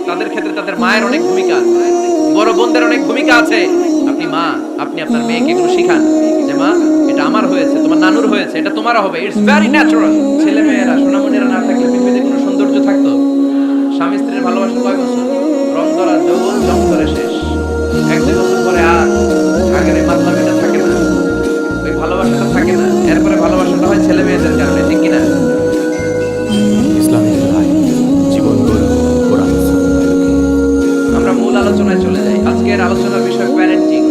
তাদের ক্ষেত্রে তাদের মায়ের অনেক ভূমিকা আছে, বড় বোনদের অনেক ভূমিকা আছে। আপনি মা, আপনি আপনার মেয়েকে এগুলো শিখান যে মা, এটা আমার হয়েছে, তোমার নানুর হয়েছে, এটা তোমারও হবে। It's very natural. ছেলে মেয়েরা সোনামণিরা না থাকলে পৃথিবীতে কোনো সৌন্দর্য থাকতো? স্বামী স্ত্রীর ভালোবাসা কয় বছর? রং ধরা যৌবন জং ধরে শেষ। এক দুই বছর পরে আর আগের এই মাতলামিটা থাকে না, ওই ভালোবাসাটা থাকে না। এরপরে ভালোবাসাটা হয় ছেলে মেয়েদের কারণে, ঠিক কিনা? ইসলামিক ভাই জীবন গড়ব কোরআন সুন্নাহর আলোকে। আমরা মূল আলোচনায় চলে যাই। আজকের আলোচনার বিষয় parenting,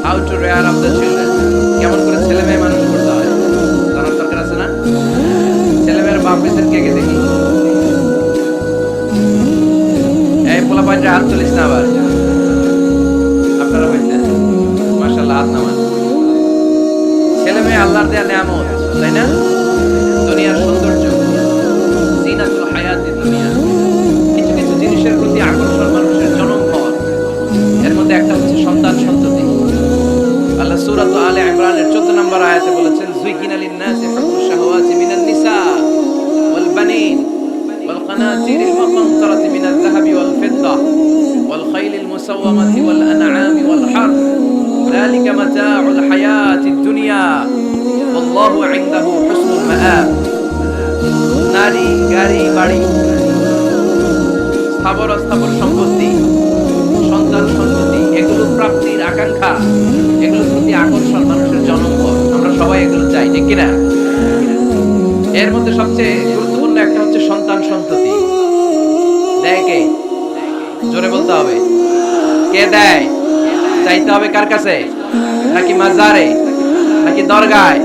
how to rare up the children. কেমন করে ছেলে মেয়ে মানুষ করতে হয় জানার দরকার আছে না? ছেলে মেয়ের বাপ বেদের কে দেখি, এই পোলা পাঁচটা হাত চলিস না আবার। আপনারা হইতেন মাশাআল্লাহ, হাত নামান। ছেলে মেয়ে আল্লাহর দেয়া নিয়ামত, তাই না? দুনিয়ার সৌন্দর্য, জিনাতুল হায়াতিদ দুনিয়া। কিছু কিছু জিনিসের প্রতি আকর্ষণ মানুষের জনম হওয়া, এর মধ্যে একটা হচ্ছে সন্তান সন্ততি। আল্লাহ সূরা আলে ইমরানের 14 নম্বর আয়াতে বলেছেন, যুইকিনা লিন-নাসি হুব্বুশ শাহাওয়াতি মিনান নিসা ওয়াল বানিন ওয়াল কানাতিরিল মুকানতারাতি মিনাল যাহাবি ওয়াল ফিদ্দা ওয়াল খাইলিল মুসাওওয়ামাতি ওয়াল আনআমি ওয়াল হারথ যালিকা মাতাউল হায়াতিদ দুনিয়া ওয়াল্লাহু ইনদাহু হুসনুল মাআব। নারী, গাড়ি, বাড়ি, স্থাবর অস্থাবর সম্পত্তি, সন্তান সন্ততি, এগুলো প্রাপ্তির আকাঙ্ক্ষা, এগুলোর প্রতি আকর্ষণ মানুষের জন্মপর। আমরা সবাই এগুলো চাই, ঠিক কিনা? এর মধ্যে সবচেয়ে গুরুত্বপূর্ণ একটা হচ্ছে সন্তান সন্ততি। দেয় কে? জোরে বলতে হবে, কে দেয়? চাইতে হবে কার কাছে? নাকি মাজারে, নাকি দরগায়?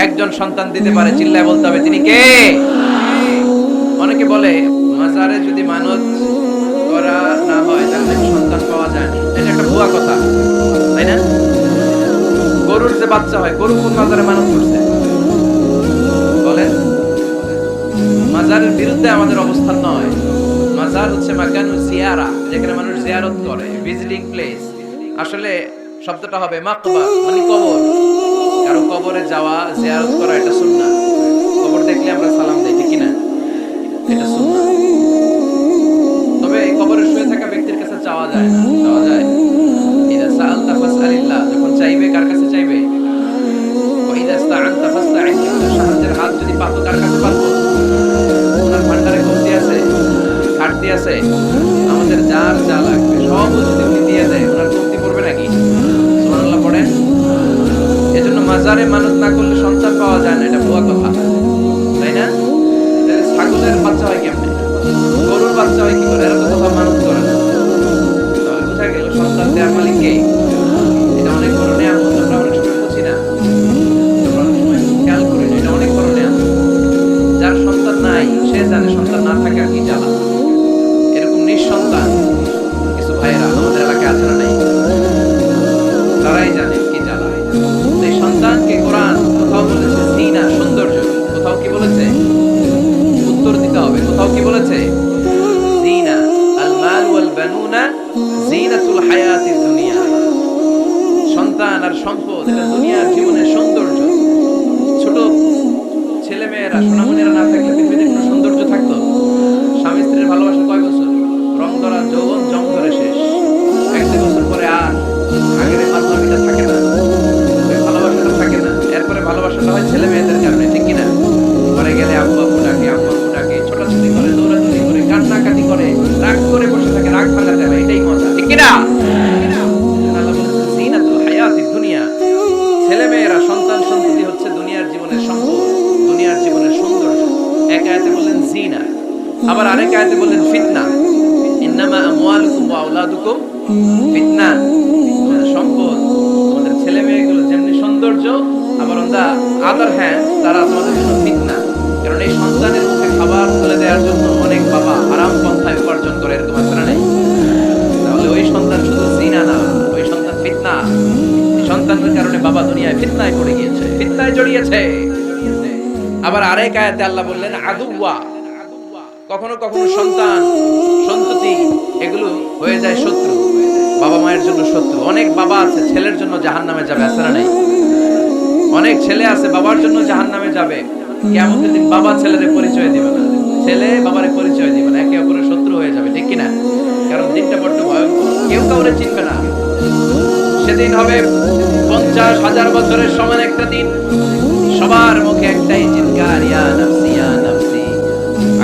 একজন সন্তান দিতে পারে, চিল্লায় বলতে হবে তিনি কে? অনেকে বলে মাজারে যদি মানত করা না হয় তাহলে সন্তান পাওয়া যায় না। এটা একটা ভুয়া কথা, তাই না? গরুর যে বাচ্চা হয়, গরু কোন মাজারে মানত করছে বলেন? মাজারের বিরুদ্ধে আমাদের অবস্থান নয়। মাজার হচ্ছে মাকানুজ জিয়ারা, যেখানে মানুষ জিয়ারত করে, ভিজিটিং প্লেস। আসলে শব্দটা হবে মাকবার, মানে কবর। কারো কবরে যাওয়া, জিয়ারত করা, এটা সুন্নাহ। কবর দেখলে আমরা সালাম দেই, ঠিক কিনা? এটা সুন্নাহ। তবে এই কবরে শুয়ে থাকা ব্যক্তির কাছে চাওয়া যায় না। চাওয়া যায়? ইদা সাআলতা ফাসআলিল্লাহ, যখন চাইবে কার কাছে চাইবে? ওয়া ইদা ইসতাআনতা ফাসতাঈন বিল্লাহ, সাহায্যের হাত যদি পাতো কার কাছে পাতো? ওনার ভান্ডারে কমতি আছে, ঘাটতি আছে? আমাদের যার যা লাগবে সব যদি উনি দিয়ে দেয়, ওনার কমতি পড়বে নাকি? সুবহানাল্লাহ পড়েন। এজন্য মাজারে মানত না করলে সন্তান পাওয়া যায় না, এটা ভুয়া কথা, তাই না? তাহলে ছাগলের বাচ্চা হয় কেমনে? গরুর বাচ্চা হয় কি করে? এরা তো কোথাও মানত করে না। তাহলে বোঝা গেল সন্তান দেওয়ার মালিক কে? এটা অনেক বড় নিয়ামত, আমরা অনেক সময় বুঝি না, আমরা অনেক সময় খেয়াল করি না। এটা অনেক বড় নিয়ামত। যার সন্তান নাই সে জানে সন্তান না থাকার কি জ্বালা। এরকম নিঃসন্তান কিছু ভাইয়েরা আমাদের এলাকায় আছে না? নাই? তারাই জানে কি জ্বালা। এই সন্তানকে কোরআন কোথাও বলেছে জিনা, সৌন্দর্য, কোথাও কি বলেছে? উত্তর দিতে হবে। কোথাও কি বলেছে? জিনা, আল মাল ওয়াল বানুনা জিনাতুল হায়াতিদ দুনিয়া। সন্তান আর সম্পদ এটা দুনিয়ার জীবনের সৌন্দর্য। ছোট ছেলে মেয়েরা, সোনামণিরা না থাকলে পৃথিবীতে কোনো সৌন্দর্য থাকতো? স্বামী স্ত্রীর ভালোবাসা কয় বছর? রং ধরা যৌবন জং ধরে শেষ। এক দুই বছর পরে আর আগের এই মাতলামিটা থাকে না, ওই ভালোবাসাটা থাকে না। এরপরে ভালোবাসাটা হয় ছেলে মেয়েদের কারণে, ঠিক কিনা? ঘরে গেলে আব্বু আব্বু ডাকে, আম্মু আম্মু ডাকে, ছোটাছুটি করে, দৌড়াদৌড়ি করে, কান্নাকাটি করে, রাগ করে বসে থাকে, রাগ ভাঙাতে হয়, এটাই মজা, ঠিক কিনা? আল্লাহ বলেছেন জিনাতুল হায়াতিদ দুনিয়া। ছেলে মেয়েরা, সন্তান সন্ততি হচ্ছে দুনিয়ার জীবনের সম্পদ, দুনিয়ার জীবনের সৌন্দর্য। এক আয়াতে বললেন জিনা, আবার আরেক আয়াতে বললেন ফিতনা। ইন্নামা আমওয়ালুকুম ওয়া আওলাদুকুম ফিতনা। তোমাদের সম্পদ, তোমাদের ছেলে মেয়েগুলো যেমনি সৌন্দর্য, আবার অন দা আদার হ্যান্ড তারা তোমাদের জন্য ফিতনা। কারণ এই সন্তানের মুখে খাবার তুলে দেওয়ার জন্য অনেক বাবা হারাম পন্থায় উপার্জন করে, এরকম আছে না? নাই? তাহলে ওই সন্তান শুধু জিনা না, ওই সন্তান ফিতনা। এই সন্তানের কারণে বাবা দুনিয়ায় ফিতনায় পড়ে গিয়েছে, ফিতনায় জড়িয়েছে। আবার আরেক আয়াতে আল্লাহ বললেন আদুওয়া। কখনো কখনো সন্তান সন্ততি এগুলো হয়ে যায় শত্রু, বাবা মায়ের জন্য শত্রু। অনেক বাবা আছে ছেলের জন্য জাহান্নামে যাবে, আছে না? নাই? অনেক ছেলে আছে বাবার জন্য জাহান্নামে যাবে। কিয়ামতের দিন বাবা ছেলের পরিচয় দিবে না, ছেলে বাবারে পরিচয় দিবে না, একে অপরের শত্রু হয়ে যাবে। যাবে, ঠিক কিনা? কারণ দিনটা বড্ড ভয়ঙ্কর, কেউ কাউরে চিনবে না। সেদিন হবে 50,000 বছরের সমান একটা দিন। সবার মুখে একটাই চিৎকার, ইয়া নাফসি ইয়া নাফসি।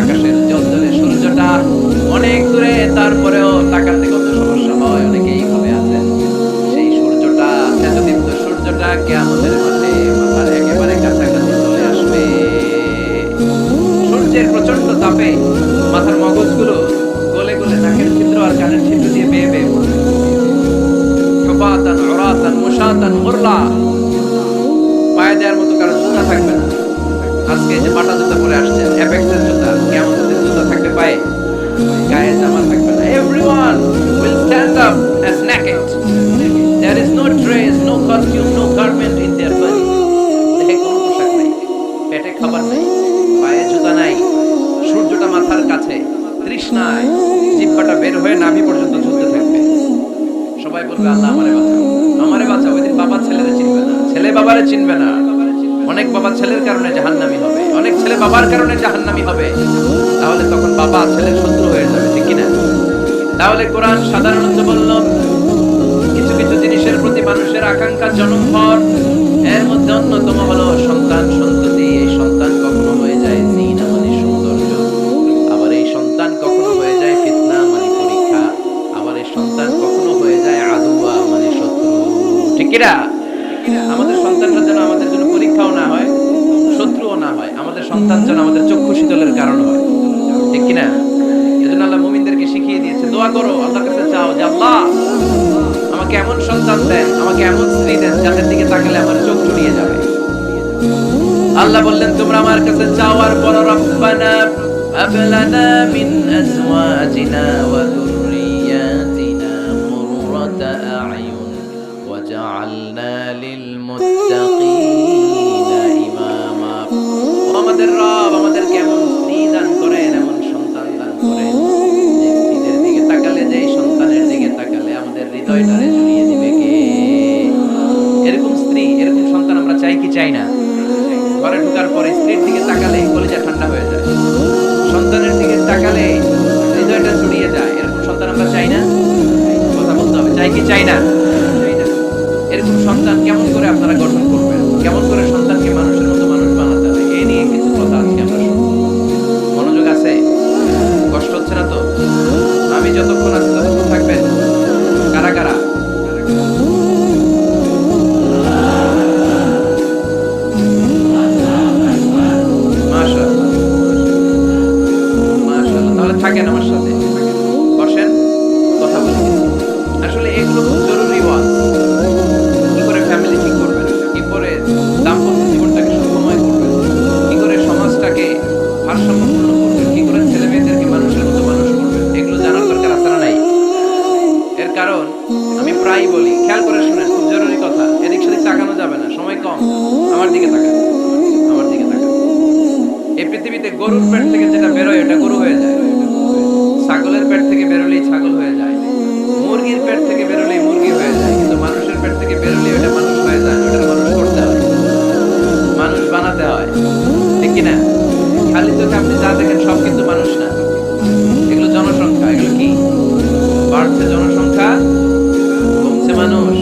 আকাশের জ্বলজ্বলে সূর্যটা অনেক দূরে, তারপরেও তাকাতে কত সমস্যা হয়। অনেকে এইভাবে আছেন, সেই সূর্যটা, তেজদীপ্ত সূর্যটা কিয়ামতের মাঠে মাথার একেবারে কাছাকাছি চলে আসবে। সূর্যের প্রচন্ড তাপে মাথার মগজগুলো গলে গলে নাকের ছিদ্র আর কানের ছিদ্র দিয়ে বেয়ে বেয়ে পড়বে। হুফাতান উরাতান মুশাতান গুরলা, পায়ে দেওয়ার মতো কারো জুতা থাকবে না। আজকে যে বাটা জুতা পরে আসছেন, অ্যাপেক্সের জুতা, কিয়ামতের দিন জুতা থাকবে পায়ে, গায়ে জামা থাকবে না। Everyone will stand up as naked. There is no dress, no costume, no garment in their body. দেহে কোনো পোশাক নাই, পেটে খাবার নাই, পায়ে জুতা নাই, সূর্যটা মাথার কাছে, তৃষ্ণায় জিহ্বাটা বের হয়ে নাভি পর্যন্ত ঝুলতে থাকবে। সবাই বলবে, আল্লাহ আমারে বাঁচাও, আমারে বাঁচাও। ওই দিন বাবা ছেলেরে চিনবে না, ছেলে বাবারে চিনবে না। অনেক বাবা ছেলের কারণে জাহান্নামী হবে, অনেক ছেলে বাবার কারণে জাহান্নামী হবে। তাহলে তখন বাবা ছেলের শত্রু হয়ে যাবে, ঠিক কিনা? তাহলে কোরআন সাধারণত বলল, কিছু কিছু জিনিসের প্রতি মানুষের আকাঙ্ক্ষা জনমভর। এর মধ্যে অন্যতম হলো সন্তান সন্ততি। এই সন্তান কখনো হয়ে যায় জিনা মানে সৌন্দর্য, আবার এই সন্তান কখনো হয়ে যায় ফিতনা মানে পরীক্ষা, আবার এই সন্তান কখনো হয়ে যায় আদুয়া মানে শত্রু, ঠিক কিনা? আমাদের সন্তানরা যেন আমাদের জন্য পরীক্ষাও না হয়, শত্রুও না হয়। আমাদের সন্তান যেন আমাদের চক্ষু শীতলের কারণ হয়, ঠিক কিনা? এজন্য আল্লাহ মুমিনদেরকে শিখিয়ে দিয়েছে, দোয়া করো, আল্লাহর কাছে চাও যে আল্লাহ আমাকে এমন সন্তান দেন, আমাকে এমন স্ত্রী দেন যাদের দিকে তাকালে আমার চোখ জুড়িয়ে যাবে। আল্লাহ বললেন, তোমরা আমার কাছে চাও আর বলো, রব্বানা হাব লানা মিন আজওয়াজিনা ওয়া যুররিয়াতিনা কুররাতা আ'য়ুন ওয়াজআলনা লিল মুত্তাকিনা ইমামা। ও আমাদের রব, আমাদেরকে এমন স্ত্রী দান করেন, এমন সন্তান দান করেন, যে স্ত্রীদের দিকে তাকালে, যে সন্তানের দিকে তাকালে আমাদের হৃদয়টারে জুড়িয়ে দিবে কে? এরকম স্ত্রী, এরকম সন্তান আমরা চাই কি চাই না? ঘরে ঢোকার পরে স্ত্রীর দিকে তাকালে কলিজা ঠান্ডা হয়ে যায়, সন্তানের দিকে তাকালে হৃদয়টা জুড়িয়ে যায়। এরকম সন্তান আমরা চাই না? কথা বলতে হবে, চাই কি চাই না? এরকম সন্তান কেমন করে আপনারা গঠন করবেন? কেমন করে সন্তানকে মানুষের মতো মানুষ বানাতে হবে? এই নিয়ে কিছু কথা আজকে আমরা শুনবো। মনোযোগ আছে? কষ্ট হচ্ছে না তো? আমি যতক্ষণ আছি ততক্ষণ থাকবেন। কারা কারা? তাহলে থাকেন আমার সাথে, বসেন, কথা বলি। আসলে এগুলো খুব জরুরি ওয়াজ। কি করে ফ্যামিলি ঠিক করবেন, কি করে দাম্পত্য জীবনটাকে সুখময় করবেন, কি করে সমাজটাকে ভারসাম্যপূর্ণ করবেন, কি করে ছেলে মেয়েদেরকে মানুষের মতো মানুষ করবেন, এগুলো জানার দরকার আছে না নাই? এর কারণ আমি প্রায়ই বলি, খেয়াল করে শুনেন, খুব জরুরি কথা। এদিক সেদিক তাকানো যাবে না, সময় কম। আমার দিকে তাকান, আমার দিকে তাকান। এই পৃথিবীতে গরুর পেট থেকে যেটা বেরোয় এটা গরু হয়ে যায়, ছাগলের পেট থেকে বেরোলেই ছাগল হয়ে যায়, মুরগির পেট থেকে বেরোলেই মুরগি হয়ে যায়। কিন্তু মানুষের পেট থেকে বেরোলেই ওটা মানুষ হয়ে যায়, ওটা মানুষ করতে হয়, মানুষ বানাতে হয়, ঠিক কিনা? খালি চোখে আপনি যা দেখেন সব কিন্তু মানুষ না, এগুলো জনসংখ্যা। এগুলো কি? বাড়ছে জনসংখ্যা, কমছে মানুষ।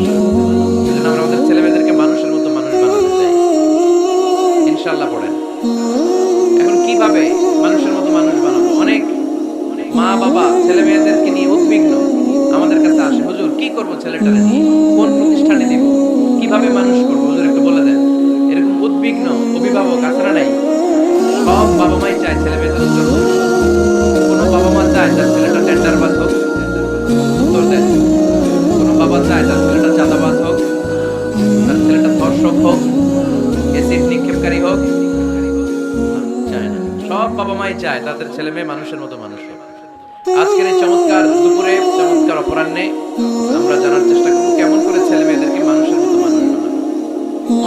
এজন্য আমরা আমাদের ছেলে মেয়েদেরকে মানুষের মতো মানুষ বানাতে চাই। ইনশাআল্লাহ পড়েন। এখন কিভাবে মানুষের মতো মানুষ বানাবো? অনেক মা বাবা ছেলে মেয়েদেরকে নিয়ে উদ্বিগ্ন, আমাদের কাছে আসে, হুজুর কি করবো ছেলেটারে নিয়ে, কোন প্রতিষ্ঠানে দিব, কিভাবে মানুষ করবো, হুজুর একটু বলে দেন। এরকম উদ্বিগ্ন অভিভাবক আছে না নাই? সব বাবা মাই চায় ছেলে মেয়েদের উজ্জ্বল ভবিষ্যৎ। কোনো বাবা মা চায় তার ছেলেটা টেন্ডারবাজ হোক, উত্তর দেন। কোনো বাবা চায় তার ছেলেটা চাঁদাবাজ হোক, তার ছেলেটা ধর্ষক হোক, এসিড নিক্ষেপকারী হোক? চায় না। সব বাবা মাই চায় তাদের ছেলে মেয়ে মানুষের মতো মানুষ হোক। আজকের এই চমৎকার দুপুরে, চমৎকার অপরাহ্নে আমরা জানার চেষ্টা করব কেমন করে ছেলে মেয়েদেরকে মানুষের মতো মানুষ বানাবো।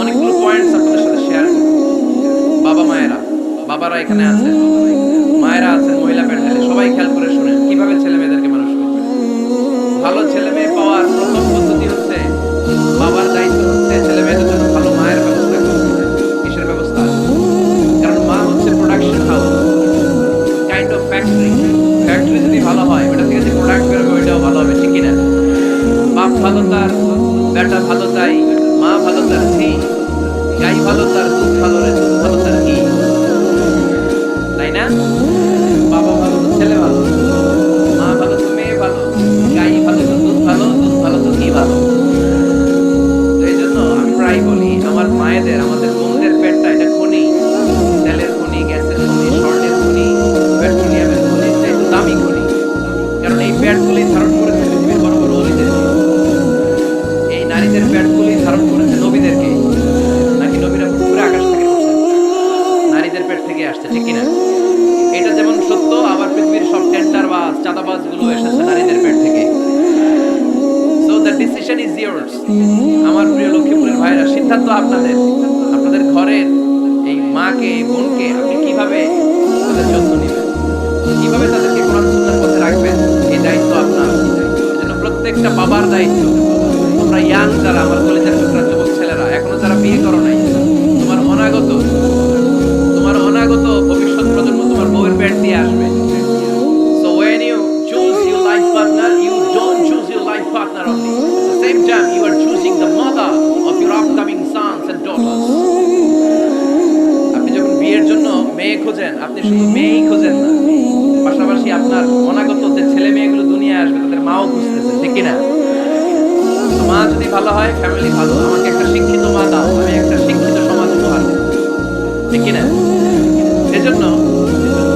অনেকগুলো পয়েন্টস আপনাদের সাথে শেয়ার করব। বাবা মায়েরা, বাবারা এখানে আছেন, মায়েরা আছেন মহিলা প্যান্ডেলে, সবাই খেয়াল করে শুনেন কিভাবে ছেলে মেয়েদেরকে মানুষ করবেন। ভালো ছেলে মেয়ে পাওয়ার প্রথম পদ্ধতি হচ্ছে, বাবার দায়িত্ব হচ্ছে ছেলে মেয়েদের জন্য ভালো মায়ের ব্যবস্থা করবে। কিসের ব্যবস্থা? কারণ মা হচ্ছে production house, kind of factory. Factory যদি ভালো হয়, ভালো তার বেটা ভালো তাই, মা ভালো তার ঝি, গাই ভালো তার দুধ ভালো রে, দুধ ভালো তার ঘি, তাই না? বাবা ভালো তো ছেলে ভালো, মা ভালো তো মেয়ে ভালো, গাই ভালো তো দুধ ভালো, দুধ ভালো তো ঘি ভালো। তো এই জন্য আমি প্রায় বলি আমার মায়েদের, আমাদের বোনদের পেটটা এটা খনি, তেলের খনি, গ্যাসের খনি, স্বর্ণের খনি, পেট্রোলিয়ামের খনি, এটা একটু দামি খনি। কারণ এই পেটগুলি ধারণ করেছে পৃথিবীর বড় বড় অলিদেরকে, এই নারীদের পেটগুলি ধারণ করেছে নবীদেরকে। নাকি নবীরা পুরো আকাশ থেকে পড়ছেন? নারীদের পেট থেকে আসছে, ঠিক কিনা? এটা যেমন সত্য, আবার পৃথিবীর সব টেন্ডারবাজ চাঁদাবাজ গুলো এসেছে নারীদের পেট থেকে। So the decision is years. আমার প্রিয় লক্ষ্মীপুরের ভাইরা, সিদ্ধান্ত আপনাদের। আপনাদের ঘরের এই মাকে, এই বোনকে আপনি কিভাবে তাদের যত্ন নেবেন, কিভাবে তাদেরকে কোরআন সুন্নাহর পথে রাখবেন, এই দায়িত্ব আপনার। এজন্য প্রত্যেকটা বাবার দায়িত্ব। তোমরা ইয়াং যারা, আমার কলেজের টুকরা যুবক ছেলেরা, এখনো যারা বিয়ে করো নাই, তোমার অনাগত ভবিষ্যৎ প্রজন্ম তোমার বউয়ের পেট দিয়ে আসবে। So when you choose your life partner, you don't choose your life partner only. At the same time, you are choosing the mother of your upcoming sons and daughters. আপনি যখন বিয়ের জন্য মেয়ে খোঁজেন, আপনি শুধু মেয়েই খোঁজেন না, পাশাপাশি আপনার অনাগত যে ছেলে মেয়েগুলো দুনিয়ায় আসবে তাদের মাও খুঁজতেছে, ঠিক কিনা? তো মা যদি ভালো হয়, ফ্যামিলি ভালো। আমাকে একটা শিক্ষিত মা দাও, আমি একটা শিক্ষিত সমাজ উপহার দেব, ঠিক কিনা? এজন্য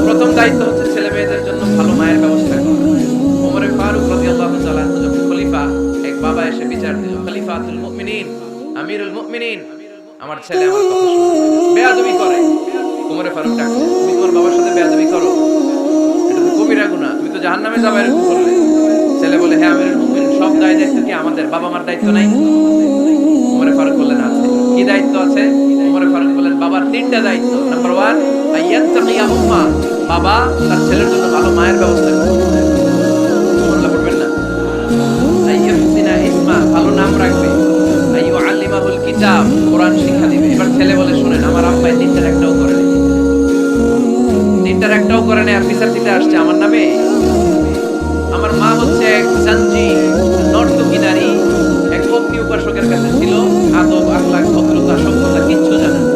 প্রথম দায়িত্ব হচ্ছে ছেলে মেয়েদের জন্য ভালো মায়ের ব্যবস্থা করা। ওমরে ফারুক রাদিয়াল্লাহু তাআলা যখন খলিফা, এক বাবা এসে বিচার দিল, খলিফাতুল মুমিনিন, আমিরুল মুমিনিন, আমার ছেলে আমার কথা শুনে বেয়াদবি করে। ওমরে ফারুক ডাকলেন, তুমি তোমার বাবার সাথে বেয়াদবি করো, এটা তো কবিরা গুনাহ, তুমি তো জাহান্নামে যাবে এরকম করলে। ছেলে বলে, হ্যাঁ আমিরুল মুমিনিন, সব দায়িত্ব কি আমাদের? বাবা মার দায়িত্ব নাই? ওমরে ফারুক বললেন, আছে। কি দায়িত্ব আছে? ওমরে ফারুক বললেন, বাবার তিনটা দায়িত্ব। নাম্বার 1, আইয়াত্তাকিয়া উম্মা, বাবা তার ছেলের জন্য ভালো মায়ের ব্যবস্থা করবে। সুবহানাল্লাহ পড়বেন না? আইয়াহসিনা ইসমা, ভালো নাম রাখবে। আইয়ুআল্লিমাহুল কিতাব, কোরআন শিক্ষা দিবে। এবার ছেলে বলে, শুনেন, আমার আব্বা তিনটার একটাও করে নাই, তিনটার একটাও করে নাই, আর বিচার দিতে আসছে আমার নামে। আমার মা হচ্ছে এক জাঞ্জি, নর্তকী নারী, এক অগ্নি উপাসকের কাছে ছিল, আদব, আখলাক, ভদ্রতা, সভ্যতা কিচ্ছু জানে না।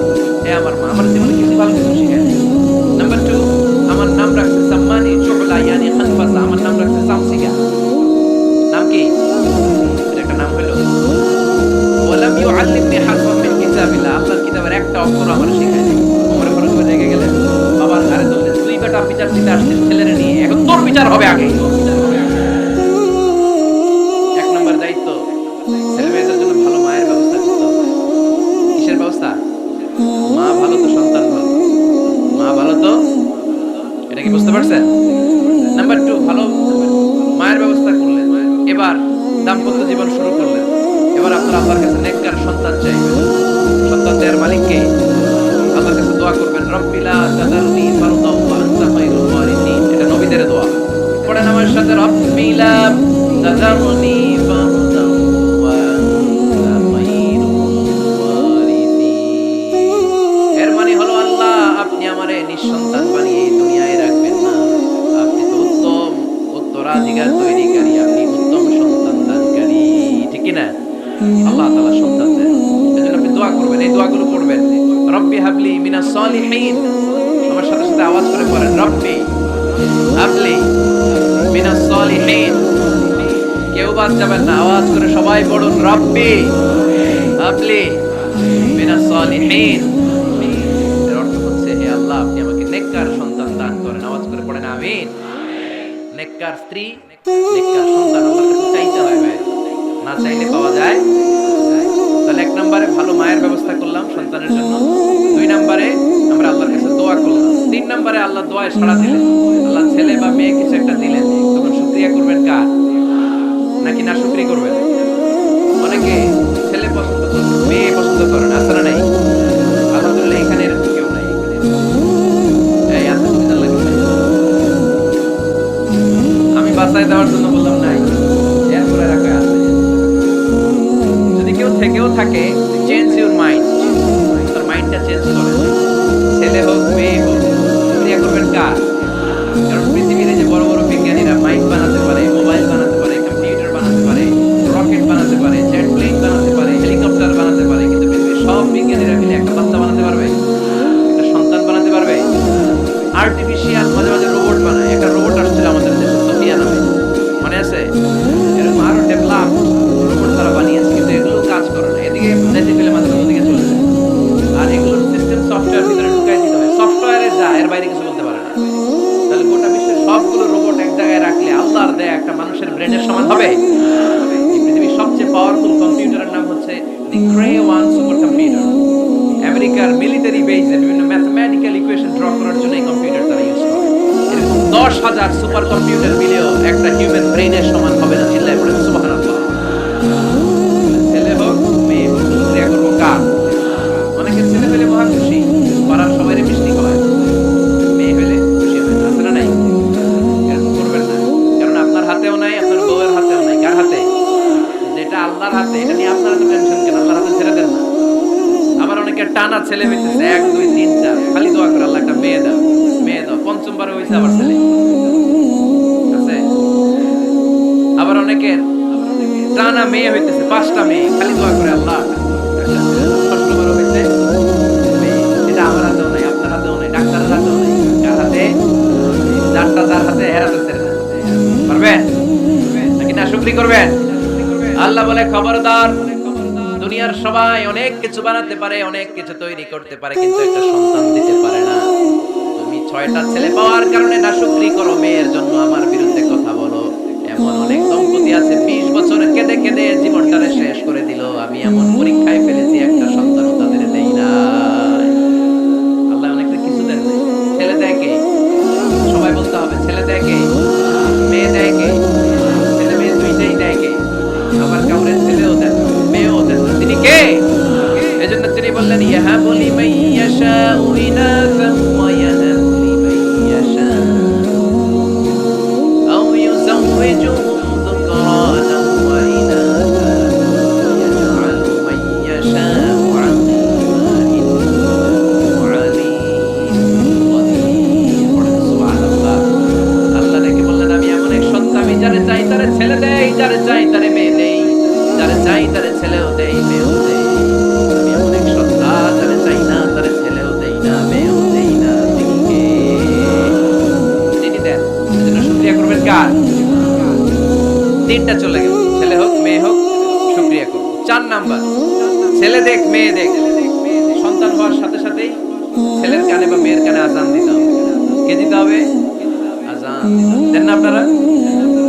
আমার মা আমার জীবনে কিছু ভালো কিছু শিখায়। নাম্বার 2, আমার নাম রাখছে সাম্মানি জুহলা, ইয়ানি খানফাসা, আমার নাম রাখছে সামসিকা। নাম কি? এটা একটা নাম হলো। ওয়ালাম ইউআল্লিমনি হারফাম মিন কিতাবিল্লাহ, আল্লাহর কিতাবের একটা অক্ষর আমার শিখায় নাই। ওমর ফারুক রেগে গেলেন, বাবার ঘাড়ে ধরলেন, তুই বেটা বিচার দিতে আসছিস ছেলেরে নিয়ে, এখন তোর বিচার হবে আগে। এক নম্বর দায়িত্ব, ছেলে মেয়েদের জন্য ভালো মায়ের ব্যবস্থা করতে হবে। কিসের ব্যবস্থা? মা ভালো তো সন্তান ভালো, মা ভালো তো, এটা কি বুঝতে পারছেন? নাম্বার 2, ভালো মায়ের ব্যবস্থা করলেন। এবার দাম্পত্য জীবন শুরু করলেন। এবার আপনার আল্লাহর কাছে নেককার সন্তান চাইবেন। সন্তান দেওয়ার মালিক কে? আল্লাহর কাছে দোয়া করবেন, রব্বি লা তাযারনি ফারদাও ওয়া আনতা খায়রুল ওয়ারিসিন। এটা নবীদের দোয়া। পড়েন আমার সাথে, রব্বি লা তাযারনি ফারদাও ওয়া আনতা খায়রুল ওয়ারিসিন। এর মানে হলো, আল্লাহ আপনি আমারে নিঃসন্তান বানিয়ে এই দুনিয়ায় রাখবেন না, আপনি তো উত্তম উত্তরাধিকার তৈরিকারী, আপনি উত্তম সন্তান দানকারী, ঠিক কি না? আল্লাহ তাআলা সন্তান দেন। এজন্য আপনি দোয়া করবেন, এই দোয়াগুলো পড়বেন। রব্বি হাবলি মিনাস সালিহিন, আমার সাথে সাথে আওয়াজ করে পড়েন, রব্বি হাবলি মিনাস সালিহিন। কেউ বাদ যাবেন না, আওয়াজ করে সবাই পড়ুন, রব্বি হাবলি মিনাস সালিহিন। এর অর্থ হচ্ছে, হে আল্লাহ আপনি আমাকে নেককার সন্তান দান করেন। আওয়াজ করে পড়েন আমিন। নেককার স্ত্রী, নেককার সন্তান আল্লাহর কাছে চাইতে হয় ভাই, না চাইলে পাওয়া যায়। তাহলে 1 নম্বরে ভালো মায়ের ব্যবস্থা করলাম সন্তানের জন্য। 2 নম্বরে আমরা আল্লাহর কাছে দোয়া করলাম। 3 নম্বরে আল্লাহ দোয়ায় সাড়া দিলেন, আল্লাহ ছেলে বা মেয়ে কিছু একটা দিলেন, তখন শুকরিয়া করবেন কার? নাকি না শুকরি করবেন? অনেকে ছেলে পছন্দ করেন, মেয়ে পছন্দ করেন, আছে না নাই? আলহামদুলিল্লাহ এখানে এরকম কেউ নাই। এই আলহামদুলিল্লাহ, আমি বাসায় দেওয়ার জন্য বললাম নাই, এরপরে রাখা আছে। যদি কেউ থেকেও থাকে, চেঞ্জ ইউর মাইন্ড, তার মাইন্ডটা চেঞ্জ করে। ছেলে হোক মেয়ে হোক, ক্রিয়া করবেন কার? কারণ পৃথিবীর যে বড় বড় বিজ্ঞানীরা মাইন্ড বানাতে পারে, মোবাইল বানাতে পারে, কম্পিউটার বানাতে পারে, রকেট বানাতে দেয়া একটা মানুষের ব্রেনের সমান হবে? এই পৃথিবীর সবচেয়ে পাওয়ারফুল কম্পিউটারের নাম হচ্ছে দি ক্রে 1 সুপার কম্পিউটার। আমেরিকার মিলিটারি বেজে বিভিন্ন ম্যাথমেটিক্যাল ইকুয়েশন ড্র করার জন্য এই কম্পিউটার তারা ইউজ করে। এরকম 10,000 সুপার কম্পিউটার মিলেও একটা হিউম্যান ব্রেনের সমান হবে না। চিল্লায় পড়ে সুবহানাল্লাহ। ছেলে হোক মেয়ে হোক, শুকরিয়া করবো কার? অনেকের ছেলে হলে মহা খুশি, পাড়ার সবাই মিষ্টি খাওয়ায়। মেয়ে হলে খুশি হবে না, আছে না নাই? এরকম করবেন না, কারণ আপনার হাতেও নাই, আপনার বউয়ের হাতেও নাই। কার হাতে? যেটা আল্লাহর হাতে, এটা নিয়ে আপনারা তো টেনশন কেন? আল্লাহর হাতে ছেড়ে দেন না। আবার অনেকের টানা ছেলে হইতেছে 1 2 3 4, খালি দোয়া করে আল্লাহ একটা মেয়ে দাও, মেয়ে দাও। পঞ্চমবারে হইছে আবার ছেলে আছে। আবার অনেকের টানা মেয়ে হইতেছে 5টা মেয়ে, খালি দোয়া করে আল্লাহ একটা ছেলে দাও। ষষ্ঠবারে হইছে মেয়ে। এটা আমার হাতেও নাই, আপনার হাতেও নাই, ডাক্তারের হাতেও নাই। কার হাতে? যার হাতে হেরাতে ছেড়ে দেন। পারবেন নাকি না? শুকরি করবেন? আল্লাহ বলে খবরদার, দুনিয়ার সবাই অনেক কিছু বানাতে পারে, অনেক কিছু তৈরি করতে পারে, কিন্তু একটা সন্তান দিতে পারে না। তুমি 6টা ছেলে পাওয়ার কারণে নাশুকরি করো, মেয়ের জন্য আমার বিরুদ্ধে কথা বলো। এমন অনেক দম্পতি আছে 20 বছর কেঁদে কেঁদে জীবনটারে শেষ করে দিল। আমি এমন পরীক্ষায় ফেলেছি, একটা সন্তানও তাদের দেই না। আল্লাহ অনেকটা কিছু দেন নাই। ছেলে দেয় কে? সবাই বলতে হবে, ছেলে দেয় কে? মেয়ে দেয় কে? ছেলে মেয়ে দুইটাই দেয় কে? আবার কাউরে ছেলেও দেন, মেয়েও দেন। তিনি কে? এজন্য তিনি বললেন, ইয়াহাবু লিমান ইয়াশাউ ইনাসান ওয়া ইয়াহাবু লিমান ইয়াশাউ আও ইউযাওwijuhum যুকরানান ওয়া ইনাসান ইয়াজআলু মান ইয়াশাউ আকিমান ইন্নাহু আলীম কাদির। সুবহানাল্লাহ। আল্লাহ ডেকে বললেন, আমি এমন এক সত্তা, আমি যারে চাই তারে ছেলে দেই, যারে চাই তারে মেয়ে দেই, যারে চাই তারে ছেলেও দেই, মেয়েও দেই। আমি এমন এক সত্তা, যারে চাই না তারে ছেলেও দেই না, মেয়েও দেই না। তিনি কে? তিনি দেন। সেজন্য শুকরিয়া করবেন কার? 3টা চলে গেল, ছেলে হোক মেয়ে হোক, শুকরিয়া করব। 4 নাম্বার, ছেলে দেখ মেয়ে দেখ। সন্তান হওয়ার সাথে সাথেই ছেলের কানে বা মেয়ের কানে আজান দিতে হবে। কে দিতে হবে? আজান দিতে হবে। দেন না আপনারা?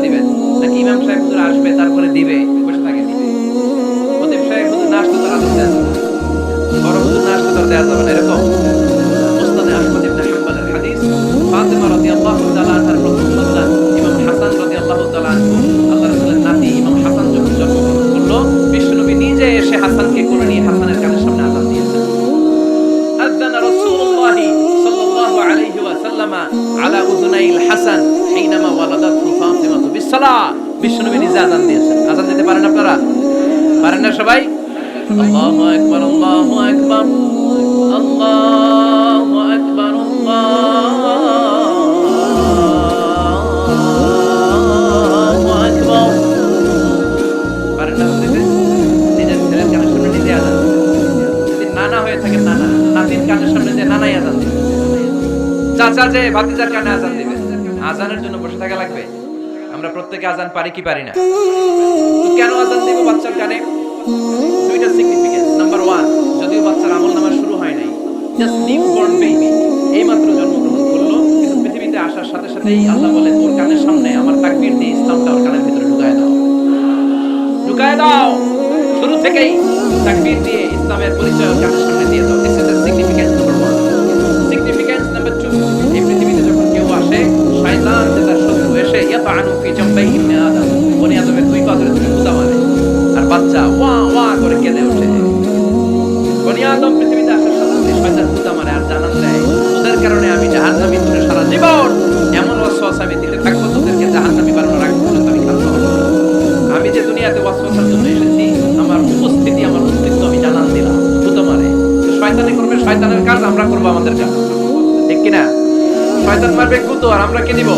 দিবেন নাকি ইমাম সাহেব হুজুর আসবে তারপরে দিবে? বসে থাকে দিবে। খতিব সাহেব হুজুর না আসলে তার আজান দেওয়া যাবে না। বড় হুজুর না আসলে তার দেওয়া যাবে না। এরকম মুসনাদে আহমদ ইবনে হাম্বলের হাদিস, ফাতিমা রাদিয়াল্লাহু তাআলা আনহার প্রথম সন্তান ইমাম হাসান রাদিয়াল্লাহু তাআলা আনহু, আল্লাহ রাসূলের নাতি ইমাম হাসান যখন জন্মগ্রহণ করলো, বিশ্বনবী নিজে এসে হাসানকে কোলে নিয়ে হাসানের কানের সামনে আজান দিয়েছেন। আযানা রাসূলুল্লাহ সাল্লাল্লাহু আলাইহি ওয়াসাল্লাম আলা উযুনাইল হাসান হিনামা ওয়ালাদাতহু ফাতিমা বিসসালাহ। বিশ্বনবী নিজে আজান দিয়েছেন। আজান দিতে পারেন আপনারা? পারেন না সবাই? আল্লাহু আকবার, আল্লাহু আকবার, আল্লাহু আকবার, আল্লাহু আকবার। পারেন না দিতে? নিজের ছেলের কানের সামনে নিজে আজান দিতে। যদি নানা হয়ে থাকে, নানা নাতির কানের সামনে যে নানাই আজান দিবে, চাচা যে ভাতিজার কানে আজান দিবে। আজানের জন্য বসে থাকা লাগবে? আমরা প্রত্যেকে আজান পারি কি পারি না? তো কেন আজান দিব বাচ্চার কানে? 2টা সিগনিফিকেন্স। নাম্বার 1, যদিও বাচ্চার আমলনামা শুরু হয় নাই, জাস্ট নিউবর্ন বেবি, এইমাত্র জন্মগ্রহণ করলো, কিন্তু পৃথিবীতে আসার সাথে সাথেই আল্লাহ বলেন, তোর কানের সামনে আমার তাকবীর দিয়ে ইসলামটা ওর কানের ভিতরে ঢুকায় দাও, ঢুকায় দাও। শুরু থেকেই তাকবীর দিয়ে ইসলামের পরিচয় ওর কানের সামনে দিয়ে দাও। This is the significance number 1। Significance number 2, এই পৃথিবীতে যখন কেউ আসে, শয়তান যে তার শত্রু এসে ইয়াতানু ফি জামবাই ইবনে আদম, বনি আদমের 2 পা ধরে গুতা মারে, আর বাচ্চা ওয়া ওয়া করে কেঁদে ওঠে। বনি আদম পৃথিবীতে আসার সাথে সাথে শয়তান গুতা মারে আর জানান দেয়, তোদের কারণে আমি জাহান্নামী, তোদের সারা জীবন এমন ওয়াসওয়াসা আমি দিতে থাকবো, তোদেরকে জাহান্নামী বানানোর আগ পর্যন্ত আমি ক্ষান্ত হব না। আমি যে দুনিয়াতে ওয়াসওয়াসার জন্য এসেছি, আমার উপস্থিতি, আমার অস্তিত্ব আমি জানান দিলাম। গুতা মারে। তো শয়তানি করবে শয়তানের কাজ, আমরা করবো আমাদের কাজ, ঠিক কিনা? শয়তান মারবে গুতো, আর আমরা কি দিব?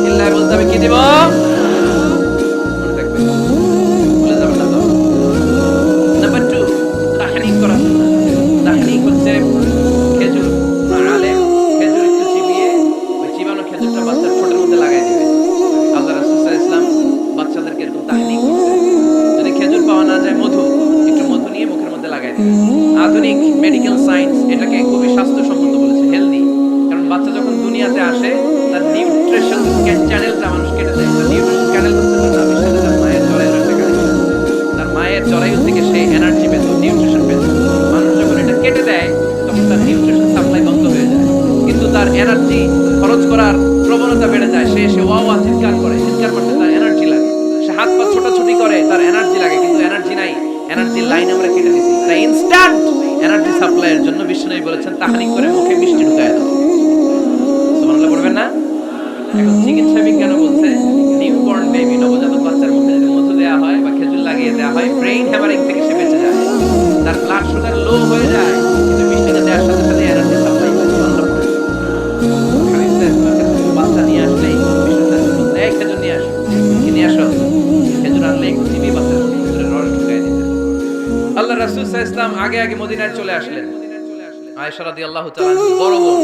ইল্লাহ বলতে হবে, কি দিব? মনে থাকবে, ভুলে যাবেন না তো। নাম্বার 2, তাহনিক করা সুন্নাহ। তাহনিক হচ্ছে খেজুর, আলেম খেজুর একটু চিবিয়ে ওই চিবানো খেজুরটা বাচ্চার ঠোঁটের মধ্যে লাগাই দিবে। আল্লাহ রাসূল সাল্লাল্লাহু আলাইহি ওয়াসাল্লাম বাচ্চাদেরকে এরকম তাহনিক করছে। যদি খেজুর পাওয়া না যায়, মধু, একটু মধু নিয়ে মুখের মধ্যে লাগাই দিবে। আধুনিক মেডিকেল সায়েন্স এটাকে খুবই স্বাস্থ্যসম্মত বলেছে, হেলদি। কারণ বাচ্চা যখন দুনিয়াতে আসে, তার নিউট্রিশন চ্যানেলটা মানুষ কেটে দেয়। ক্যানেল হচ্ছে তার নাভির সাথে তার মায়ের জরায়ুর একটা কানেকশন। তার মায়ের জরায়ু থেকে সে এনার্জি পেত, নিউট্রিশন পেত। মানুষ যখন এটা কেটে দেয় তখন তার নিউট্রিশন সাপ্লাই বন্ধ হয়ে যায়, কিন্তু তার এনার্জি খরচ করার প্রবণতা বেড়ে যায়। সে ওয়া চিৎকার করে, চিৎকার করতে তার এনার্জি লাগে। সে হাত পা ছোটাছুটি করে, তার এনার্জি লাগে, কিন্তু এনার্জি নাই। এনার্জির লাইন আমরা কেটে দিছি। তাই ইনস্ট্যান্ট এনার্জি সাপ্লাইয়ের জন্য বিষ্ণু বলেছেন তাহনিক করে মুখে মিষ্টি ঢুকায় দাও। সুবহানাল্লাহ পড়বেন না? এখন চিকিৎসা বিজ্ঞান বলছে নিউবর্ন বেবি, নবজাতক বাচ্চার মুখে যদি মধু দেওয়া হয় বা খেজুর লাগিয়ে দেওয়া হয়, ব্রেইন হ্যামারিং থেকে সে বেঁচে যায়। তার ব্লাড সুগার লো হয়ে যায়, কিন্তু মিষ্টিটা দেওয়ার সাথে সাথে এনার্জি সাপ্লাই হয়। সুবহানাল্লাহ পড়বেন। বাচ্চা নিয়ে আসলেই এই খেজুর নিয়ে আসো, কি নিয়ে আসো? খেজুর আনলে একটু চিবি বাচ্চার মুখে খেজুরের রস ঢুকায় দিতেন। আল্লাহ রাসূল সাল্লাল্লাহু আলাইহি ওয়াসাল্লাম আগে আগে মদিনায় চলে আসলেন। আয়েশা রাদিয়াল্লাহু তাআলা বড় বোন,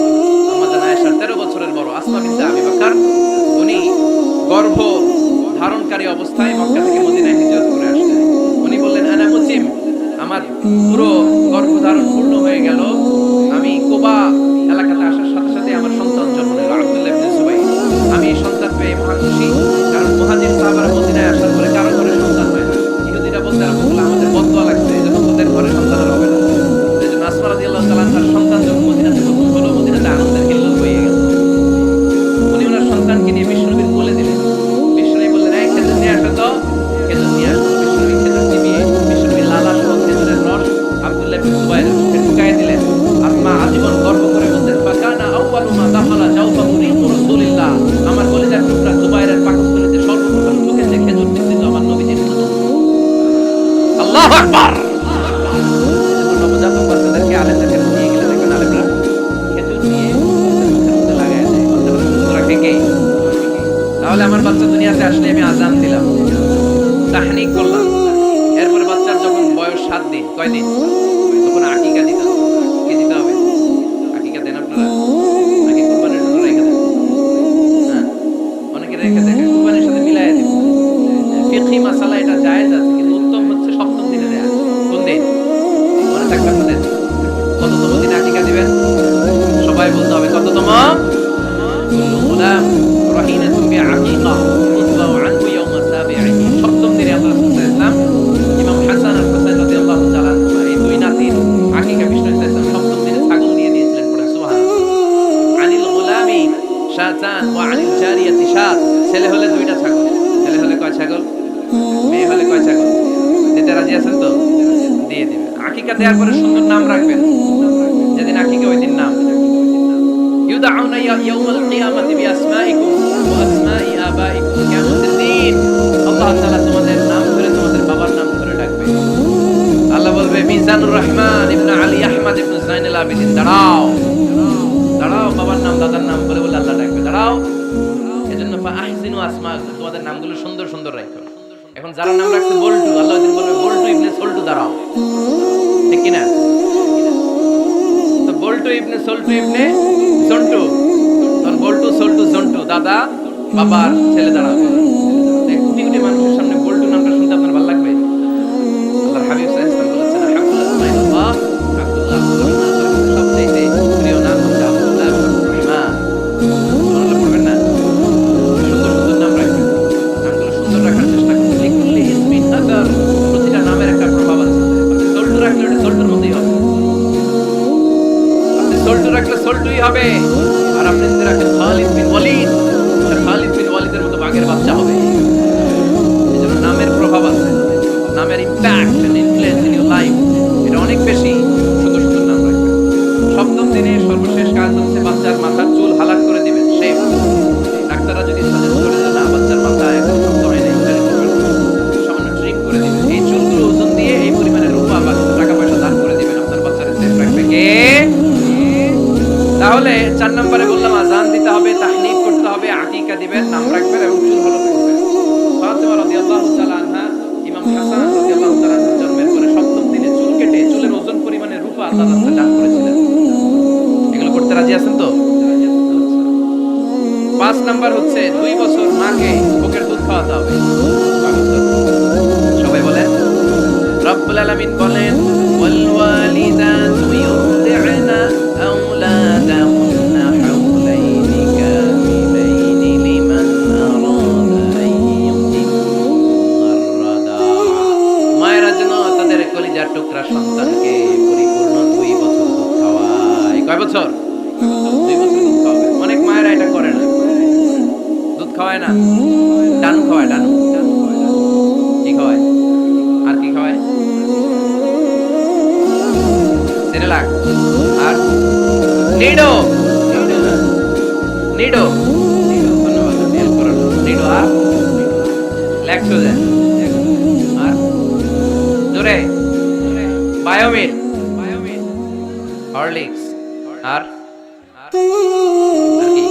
আমাদের আয়েশা 13 বছরের বড়, আসমা বিনতে আবি বকর, উনি গর্ভ ধারণকারী অবস্থায় মক্কা থেকে মদিনায় হিজরত করে আসলেন। উনি বললেন আনা মুতিম, আমার পুরো গর্ভধারণ পূর্ণ হয়ে গেল, আমি কুবা এলাকাতে আসার সাথে সাথে আমার সন্তান জন্ম নিল, আব্দুল্লাহ ইবনে জুবাইর। আমি এই সন্তান পেয়ে মহা খুশি, কারণ মুহাজির সাহাবারা মদিনায় আসার পরে কারো ঘরে সন্তান হয় না। ইহুদিরা বলতে রাসূলুল্লাহ আমাদের বদদোয়া লাগছে, এজন্য তোদের ঘরে সন্তান আর হবে না। এজন্য আসমা রাদিয়াল্লাহু তাআলা তার সন্তান যখন মদিনাতে প্রথম হলো, মদিনাতে আনন্দের হিল্লোল হয়ে গেল। উনি ওনার সন্তানকে নিয়ে বিশ্বনবীর কোলে দিলেন। বিশ্বনবী বললেন এই খেজুর নিয়ে আসো তো। খেজুর নিয়ে আসলো। বিশ্বনবী খেজুর চিবিয়ে বিশ্বনবী লালা সহ খেজুরের রস আব্দুল্লাহ ইবনে জুবাইরের মুখে ঢুকায় দিলেন। আসমা আজীবন গর্ব করে বলতেন ফাকানা আউয়ালু মা দাখালা জাওফা মুরিদু রাসূলিল্লাহ, আমার কলিজার টুকরা জুবাইরের পাকস্থলীতে সর্বপ্রথম ঢুকেছে খেজুর বিস্তৃত আমার নবীজির দুধ। আল্লাহু আকবার। নবজাতক বাচ্চাদেরকে আলেমদের কাছে নিয়ে গেলে দেখবেন আলেমরা খেজুর নিয়ে মুখের মধ্যে লাগায় দেয়। বাচ্চারা সুস্থ রাখে কে? তাহলে আমার বাচ্চা দুনিয়াতে আসলে আমি আজান দিলাম, তাহনিক করলাম, এরপরে বাচ্চার যখন বয়স 7 দিন, কয় দিন, তখন আকিকা দিতে হবে। কি দিতে হবে? আকিকা দেন আপনারা নাকি কুরবানির জন্য রেখে দেন? হ্যাঁ, অনেকে রেখে দেন, কুরবানির সাথে মিলাইয়া দিবেন। ফিকহি মাসালা এটা জায়েজ আছে, কিন্তু উত্তম হচ্ছে 7ম দিনে দেয়া। কোন দিন মনে থাকবে আপনাদের? কততম দিনে আকিকা দিবেন? সবাই বলতে হবে কততম? কুল্লু গুলাম রাহিনাতুন বিআকিকা তুতবাউ আনহু ইয়াওমা সাবিহি। 7ম দিনে আল্লাহ রাসূল সাল্লাল্লাহু আলাইহি ওয়াসাল্লাম ইমাম হাসান আর হুসাইন রাদিয়াল্লাহু তাআলা আনহুমা এই দুই নাতির আকিকা বিষ্ণু সাল্লাল্লাহু আলাইহি ওয়াসাল্লাম 7ম দিনে ছাগল দিয়ে দিয়েছিলেন। পড়ে সুবহানাল্লাহ। আনিল গুলামি শাতান ওয়া আনিল জারিয়াতি শাত। ছেলে হলে 2টা ছাগল, ছেলে হলে কয় ছাগল, মেয়ে হলে কয় ছাগল? দিতে রাজি আছেন তো? দিয়ে দিবেন। আকিকা দেওয়ার পরে সুন্দর নাম রাখবেন। যেদিন আকিকা ওই দিন নাম ইউদাউনা ইয়াউমাল কিয়ামাতি বিআসমাইকুম ওয়া আসমাই আবাইকুম। কিয়ামতের দিন আল্লাহ তাআলা তোমাদের নাম ধরে তোমাদের বাবার নাম ধরে ডাকবে। আল্লাহ বলবে মিজানুর রহমান ইবনে আলী আহমদ ইবনে জাইনুল আবেদিন, দাঁড়াও দাঁড়াও, বাবার নাম দাদার নাম বলে বলে আল্লাহ ডাকবে, দাঁড়াও। এজন্য ফা আহসিনু আসমাকুম, তোমাদের নামগুলো সুন্দর সুন্দর রাখো। এখন যারা নাম রাখছে বল্টু, আল্লাহ ওই দিন বলবে বল্টু ইবনে সল্টু, দাঁড়াও। ঠিক কি না? তো বল্টু ইবনে সল্টু ইবনে জন্টু, তখন বল্টু সল্টু জন্টু, দাদা বাবার ছেলে দাঁড়াবে। কোটি কোটি মানুষের সামনে বল্টু নামটা শুনতে আপনার ভালো লাগবে? আল্লাহর হাবিব সাল্লাল্লাহু আলাইহি ওয়াসাল্লাম বলেছেন আব্দুল আসমাইল্লাহ, আব্দুল্লাহ সবচেয়ে প্রিয় নাম হচ্ছে আব্দুল্লাহ রহমান। সুবহানাল্লাহ পড়বেন না? সুন্দর সুন্দর নাম রাখবেন, নামগুলো সুন্দর রাখার চেষ্টা করবেন। লিকুল্লি ইসমিন আদার, প্রতিটা নামের একটা প্রভাব আছে। আপনি সল্টু রাখলে ওটা সল্টুর মতোই হবে, আপনি সল্টু রাখলে সল্টুই হবে। আর আপনি যদি রাখেন খালিদ বিন ওয়ালিদ, খালিদ বিন ওয়ালিদের মতো বাঘের বাচ্চা হবে। এজন্য নামের প্রভাব আছে, নামের impact and influence in your life এটা অনেক বেশি। সুন্দর সুন্দর নাম রাখবেন। 7ম দিনে সর্বশেষ কাজ হচ্ছে বাচ্চার মাথার চুল হালাক করে দিবেন, শেভ। ডাক্তাররা যদি সাজেস্ট করে যে না বাচ্চার মাথা এখন শক্ত হয় না, তাহলে করবেন না, সামান্য ট্রিম করে দিবেন। এই চুলগুলো ওজন দিয়ে এই পরিমাণে রূপা বা টাকা পয়সা দান করে দিবেন, আপনার বাচ্চাকে সেফ রাখবে কে? তাহলে 4 নম্বরে বললাম আযান দিতে হবে, তাহনিক করতে হবে, আকিকা দিবেন, নাম রাখবেন এবং চুল হলুদ করবেন। ফাতিমা রাদিয়াল্লাহু তাআলা আনহা ইমাম হাসান রাদিয়াল্লাহু তাআলা আনহু জন্মের পরে 7ম দিনে চুল কেটে চুলের ওজন পরিমাণে রূপা আল্লাহর রাস্তায় দান করেছিলেন। এগুলো করতে রাজি আছেন তো? 5 নাম্বার হচ্ছে 2 বছর মাকে বুকের দুধ খাওয়াতে হবে। সবাই বলেন রব্বুল আলামিন বলেন ওয়াল ওয়ালিদাতু ইউরদি'না আওলাদাহুন্না হাওলাইনি কামিলাইনি লিমান আরাদা আন খাওয়ায় না? ডানু খাওয়ায়, ডানু। কি খাওয়ায়? আর কি খাওয়ায়? সেরেলাক। আর নিডো। নিডো। ধন্যবাদ, হেল্প করার জন্য। নিডো আর ল্যাকটোজেন। আর জোরে বায়োমিন, হরলিক্স। আর আর কি?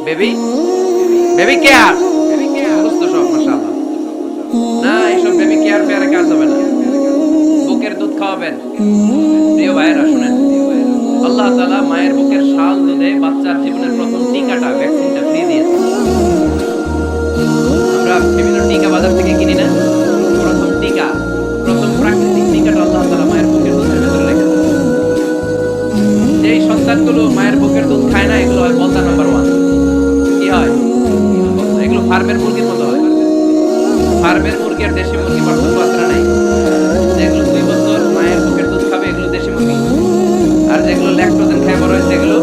Baby, baby care. মুখস্থ সব, মাশাআল্লাহ। না, এইসব বেবি কেয়ার ফেয়ারে কাজ হবে না। বুকের দুধ খাওয়াবেন। প্রিয় ভাইয়েরা শুনেন, আল্লাহ তাআলা মায়ের বুকের শাল দুধে বাচ্চার জীবনের প্রথম টিকাটা, ভ্যাকসিনটা ফ্রি দিয়েছে। আমরা বিভিন্ন টিকা বাজার থেকে কিনি না? প্রথম টিকা, প্রথম প্রাকৃতিক টিকাটা আল্লাহ তাআলা মায়ের বুকের দুধের ভেতরে রেখেছে। যেই সন্তানগুলো মায়ের বুকের দুধ খায় না, এগুলো হয় বলদা নাম্বার 1। কি হয়? এগুলো ফার্মের মুরগির মতো হয়। ফার্মের মুরগি আর দেশি মুরগি পার্থক্য আছে না নাই? যেগুলো 2 বছর মায়ের বুকের দুধ খাবে, এগুলো দেশি মুরগি। আর যেগুলো ল্যাকটোজেন খায় বড় হয়েছে, এগুলো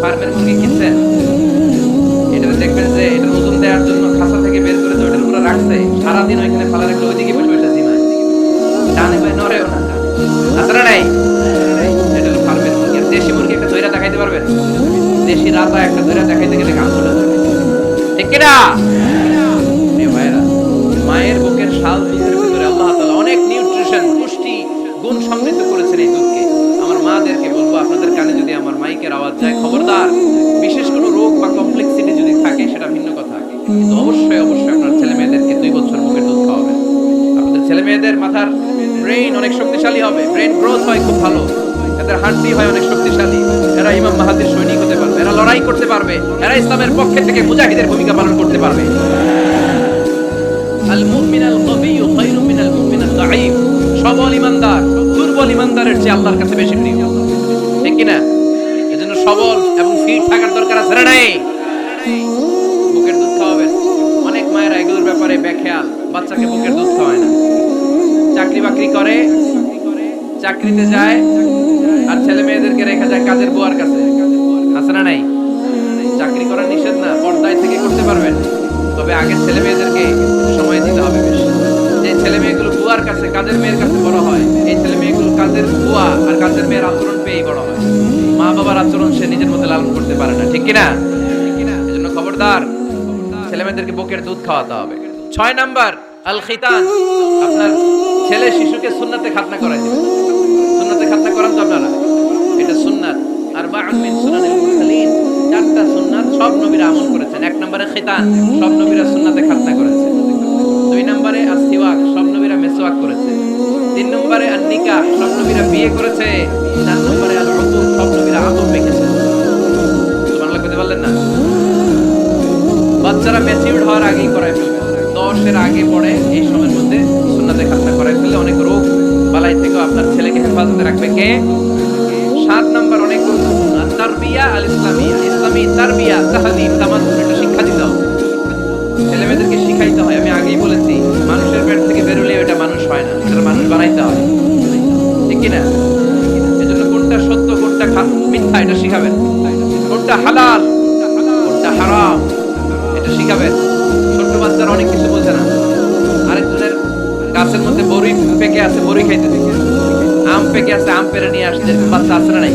ফার্মের মুরগি। কিনছেন? এটা দেখবেন যে এটার ওজন দেওয়ার জন্য খাঁচা থেকে বের করে ওটার উপরে রাখছে, সারাদিন ওইখানে ফালা রাখলে ওইদিকে বসে বসে জিমায়, ডানে বায়ে নড়েও না। আছে না নাই? এটা হলো ফার্মের মুরগি। আর দেশি মুরগি একটা ধইরা দেখাইতে পারবেন? দেশি রাতা একটা ধইরা দেখাইতে গেলে ঘাম চলে যাবে, ঠিক কিনা? প্রিয় ভাইয়েরা, মায়ের বুকের শাল দুধের ভিতরে আল্লাহ তাআলা অনেক নিউট্রিশন, পুষ্টি গুণ সমৃদ্ধ করেছেন এই দুধকে। আমার মাদেরকে বলবো, আপনাদের কানে যদি আমার মাইকের আওয়াজ যায়, খবরদার। বিশেষ কোনো রোগ বা কমপ্লেক্সিটি যদি থাকে সেটা ভিন্ন কথা, কিন্তু অবশ্যই অবশ্যই আপনার ছেলে মেয়েদেরকে 2 বছর বুকের দুধ খাওয়াবেন। আপনাদের ছেলে মেয়েদের মাথার ব্রেইন অনেক শক্তিশালী হবে, ব্রেইন গ্রোথ হয় খুব ভালো, এদের হাড্ডি হয় অনেক শক্তিশালী। এরা ইমাম মাহাদির সৈনিক হতে পারবে, এরা লড়াই করতে পারবে, এরা ইসলামের পক্ষে থেকে মুজাহিদের ভূমিকা পালন করতে পারবে। আল মুমিন আল কবিয়্যু খায়রুম মিনাল মুমিন আল দাঈফ। সবল ঈমানদার দুর্বল ঈমানদারের চেয়ে আল্লাহর কাছে বেশি প্রিয়, ঠিক কি না? এজন্য সবল এবং ফিট থাকার দরকার আছে না নাই? বুকের দুধ খাওয়াবেন। অনেক মায়েরা এগুলোর ব্যাপারে বেখেয়াল, বাচ্চাকে বুকের দুধ খাওয়ায় না। চাকরি বাকরি করে, চাকরিতে যায়, আর ছেলে মেয়েদেরকে রেখে যায় কাজের বুয়ার কাছে। আছে না নাই? চাকরি করা নিষেধ না, পর্দায় থেকে করতে পারবেন, তবে আগে ছেলে মেয়েদেরকে সময় দিতে হবে বেশি। যে ছেলে মেয়েগুলো বুয়ার কাছে, কাজের মেয়ের কাছে বড় হয়, এই ছেলে মেয়েগুলো কাজের বুয়া আর কাজের মেয়ের আচরণ পেয়েই বড় হয়। মা বাবার আচরণ সে নিজের মধ্যে লালন করতে পারে না, ঠিক কিনা? এজন্য খবরদার, ছেলে মেয়েদেরকে বুকের দুধ খাওয়াতে হবে। 6 নাম্বার আল খিতান। আপনার ছেলে শিশুকে সুন্নাতে খাতনা করাই দিবেন। সুন্নাতে খাতনা করান তো আপনারা? এটা সুন্নাত। আরবাউন মিন সুনানিল মুরসালিন। 4টা সুন্নাত সব নবীরা আমল করেছেন। 1 নম্বরে খিতান, সব নবীরা সুন্নাতে খাতনা করেছে। 2 নম্বরে আসওয়াক, সব নবীরা মিসওয়াক করেছে। 3 নম্বরে আন-নিকাহ, সব নবীরা বিয়ে করেছে। 4 নম্বরে আল-উতুক, সব নবীরা আতর মেখেছে। সুবহানাল্লাহ কইতে পারলেন না? বাচ্চারা ম্যাচিউরড হওয়ার আগেই করায় ফেলবেন। 10 এর আগে পড়ে এই সময়ের মধ্যে সুন্নাতে খাতনা করায় ফেললে অনেক রোগ বালাই থেকে আপনার ছেলেকে হেফাজতে রাখবে কে? 7 নাম্বার অনেক গুরুত্বপূর্ণ, তারবিয়া আল ইসলামিয়া। ইসলামী তারবিয়া, তাহযীব, তামাদ্দুন, এটা শিক্ষা দিতে হবে। ছেলে মেয়েদেরকে শিখাইতে হয়। আমি আগেই বলেছি, মানুষের পেট থেকে বেরোলে ওটা মানুষ হয় না, এটা মানুষ বানাইতে হয়, ঠিক কি না? এজন্য কোনটা সত্য, কোনটা মিথ্যা, এটা শিখাবেন। কোনটা হালাল, কোনটা হারাম, এটা শিখাবেন। ছোট বাচ্চারা অনেক কিছু বোঝে না। আরেকজনের গাছের মধ্যে বড়ি পেকে আছে, বড়ি খাইতে দিচ্ছে। আম পেকে আছে, আম পেরে নিয়ে আসছে। বাচ্চা আছে না নাই?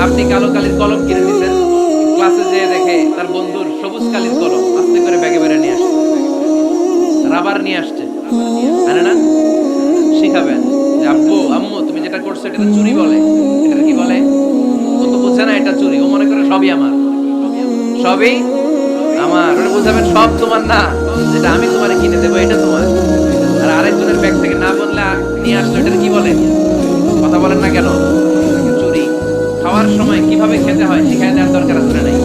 আপনি কালো কালির কলম কিনে দিচ্ছেন, ক্লাসে যেয়ে দেখে তার বন্ধুর সবুজ কালির কলম আস্তে করে ব্যাগে বেরে নিয়ে আসছে, রাবার নিয়ে আসছে, আরে না? শিখাবেন যে আব্বু আম্মু তুমি যেটা করছো এটা চুরি বলে। এটা কি বলে? ও তো বোঝে না এটা চুরি, ও মনে করে সবই আমার, সবই আমার। ওটা বুঝাবেন সব তোমার না, যেটা আমি তোমারে কিনে দেবো এটা তোমার। আর আরেকজনের ব্যাগ থেকে না বললে নিয়ে আসলো, এটা কি বলে? কথা বলেন না কেন? চুরি। খাওয়ার সময় কিভাবে খেতে হয় শিখাই দেওয়ার দরকার আছে না নাই?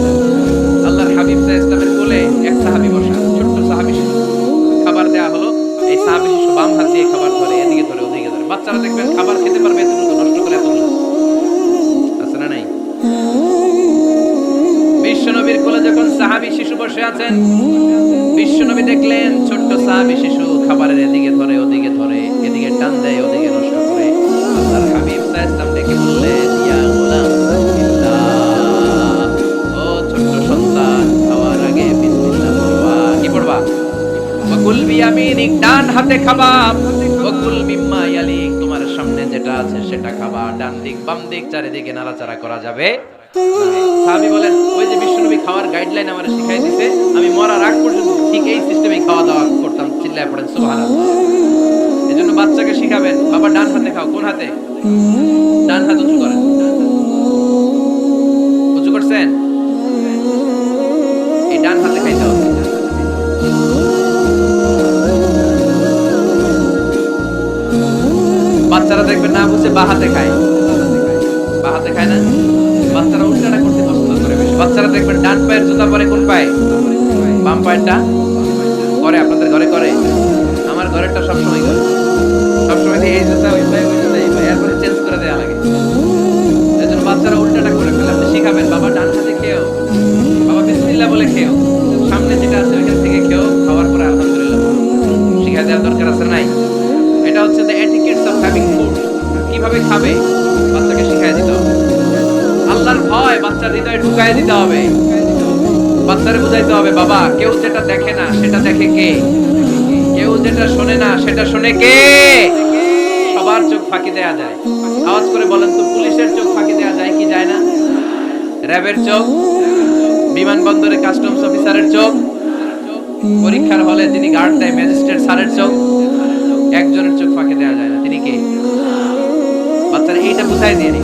আল্লাহর হাবিব সাল্লাল্লাহু আলাইহি ওয়াসাল্লামের কোলে এক সাহাবী বসা, ছোট্ট সাহাবী শিশু। খাবার দেয়া হলো, এই সাহাবী শিশু বাম হাত দিয়ে খাবার ধরে, এদিকে ধরে ওদিকে ধরে। বাচ্চারা দেখবেন খাবার খেতে পারবে এতটুকু, নষ্ট করে এতগুলো। আছে না নাই? বিশ্বনবীর কোলে যখন সাহাবী শিশু বসে আছেন, বিশ্বনবী দেখলেন ছোট্ট সাহাবী শিশু খাবারের এদিকে ধরে ওদিকে ধরে, এদিকে টান দেয় ওদিকে নষ্ট করে। আল্লাহর হাবিব সাল্লাল্লাহু আলাইহি ওয়াসাল্লাম ডেকে বললেন, ইয়া গোলাম, ও ছোট্ট সন্তান, বিয়ামিনিক, ডান হাতে খাবা। ওয়াকুল মিম্মা ইয়ালিক, তোমার সামনে যেটা আছে সেটা খাবা। ডান দিক বাম দিক চারিদিকে নাড়াচাড়া করা যাবে না। সাহাবী বলেন, ওই যে বিশ্বনবী খাওয়ার গাইডলাইন আমারে শিখাই দিতে, আমি মরার আগ পর্যন্ত ঠিক এই সিস্টেমে খাওয়া দাওয়া করতাম। চিল্লায় পড়েন সুবহানাল্লাহ। এজন্য বাচ্চাকে শিখাবেন, বাবা ডান হাতে খাও। কোন হাতে? ডান হাত উঁচু করেন। উঁচু করছেন? এই ডান হাতে খাইতে হবে। বাচ্চারা দেখবেন না বুঝে বা হাতে খায়। বা হাতে খায় না? বাচ্চারা উল্টাটা করতে পছন্দ করে বেশি। বাচ্চারা দেখবেন ডান পায়ের জুতা পরে কোন পায়ে? বাম পায়েরটা করে। আপনাদের ঘরে করে? আমার ঘরেরটা সবসময় করে। সবসময় এই জুতা ওই পায়ে, ওই জুতা এই পায়ে, এরপরে চেঞ্জ করে দেওয়া লাগে। এজন্য বাচ্চারা উল্টাটা করে ফেলে। আপনি শিখাবেন, বাবা ডান হাতে খেও, বাবা বিসমিল্লাহ বলে খেও, সামনে যেটা আছে ওইখান থেকে খেও, খাওয়ার পরে আলহামদুলিল্লাহ শিখা দেওয়ার দরকার আছে নাই? এটা হচ্ছে the etiquettes of having food. কিভাবে খাবে বাচ্চাকে শিখাই দিতে হবে। আল্লাহর ভয় বাচ্চার হৃদয়ে ঢুকাই দিতে হবে। বাচ্চারে বুঝাইতে হবে, বাবা কেউ যেটা দেখে না সেটা দেখে কে? কেউ যেটা শোনে না সেটা শোনে কে? সবার চোখ ফাঁকি দেয়া যায়। আওয়াজ করে বলেন তো, পুলিশের চোখ ফাঁকি দেয়া যায় কি যায় না? র্যাবের চোখ, বিমানবন্দরে কাস্টমস অফিসারের চোখ, পরীক্ষার হলে যিনি গার্ড দেয় ম্যাজিস্ট্রেট স্যারের চোখ, একজনের চোখ ফাঁকি দেয়া যায় না। তিনি কে? বাচ্চারা এইটা বুঝাই দিয়ে নি।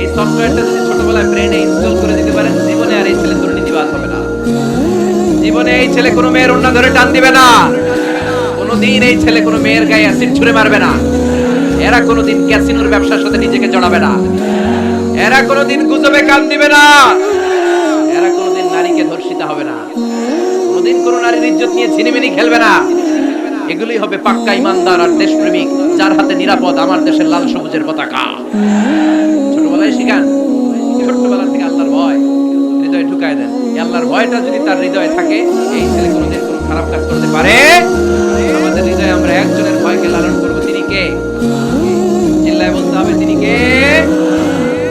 এই সফটওয়্যারটা যদি ছোটবেলায় ব্রেনে ইনস্টল করে দিতে পারেন, জীবনে আর এই ছেলে দুর্নীতিবাজ হবে না। জীবনে এই ছেলে কোনো মেয়ের ওড়না ধরে টান দিবে না। কোনোদিন এই ছেলে কোনো মেয়ের গায়ে অ্যাসিড ছুঁড়ে মারবে না। এরা কোনোদিন ক্যাসিনোর ব্যবসার সাথে নিজেকে জড়াবে না। এরা কোনোদিন গুজবে কান দিবে না। এরা কোনোদিন নারীকে ধর্ষিতা হবে না। কোনোদিন কোনো নারীর ইজ্জত নিয়ে ছিনিমিনি খেলবে না। এগুলোই হবে পাক্কা ইমানদার আর দেশপ্রেমিক, যার হাতে নিরাপদ আমার দেশের লাল সবুজের পতাকা। ছোটবেলায় শিখান, ছোটবেলা থেকে আল্লাহর ভয় হৃদয়ে ঢুকায় দেন। এই আল্লাহর ভয়টা যদি তার হৃদয়ে থাকে, এই ছেলে কোনোদিন কোনো খারাপ কাজ করতে পারে। আমাদের হৃদয়ে আমরা একজনের ভয়কে লালন করব। তিনি কে? চিল্লায় বলতে হবে, তিনি কে?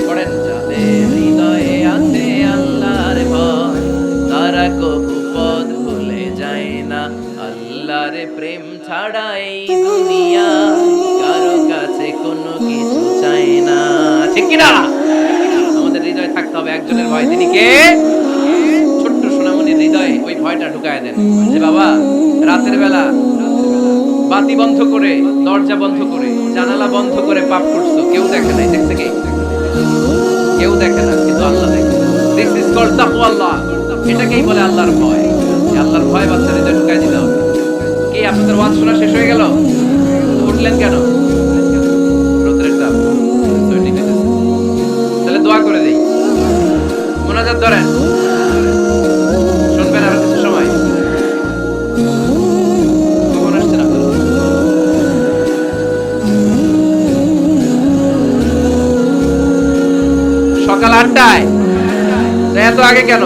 পড়েন, যাদের হৃদয়ে আছে আল্লাহর ভয়, তারা কবু পথ ভুলে যায় না। আল্লাহর প্রেম ছাড়া এই দুনিয়া কারো কাছে কোনো কিছু চাই না। ঠিক কি না? আমাদের হৃদয়ে থাকতে হবে একজনের ভয়। তিনি কে? ছোট্ট সোনামণির হৃদয়ে ওই ভয়টা ঢুকায় দেন যে, বাবা রাতের বেলা বাতি বন্ধ করে, দরজা বন্ধ করে, জানালা বন্ধ করে পাপ করছো, কেউ দেখে নাই। দেখছে কে? কেউ দেখে না, কিন্তু আল্লাহ দেখে। দিস ইজ কল্ড তাকওয়াল্লাহ। এটাকেই বলে আল্লাহর ভয়। আল্লাহর ভয় বাচ্চার হৃদয়ে ঢুকায় দিতে হবে। কি আপনাদের ওয়াজ শোনা শেষ হয়ে গেল? উঠলেন কেন? রোদ্রের তাপ, তাহলে দোয়া করে দেই। মোনাজাত ধরেন, শুনবেন আরো কিছু সময়। কখন আসছেন আপনারা? সকাল 8টায়। এত আগে কেন?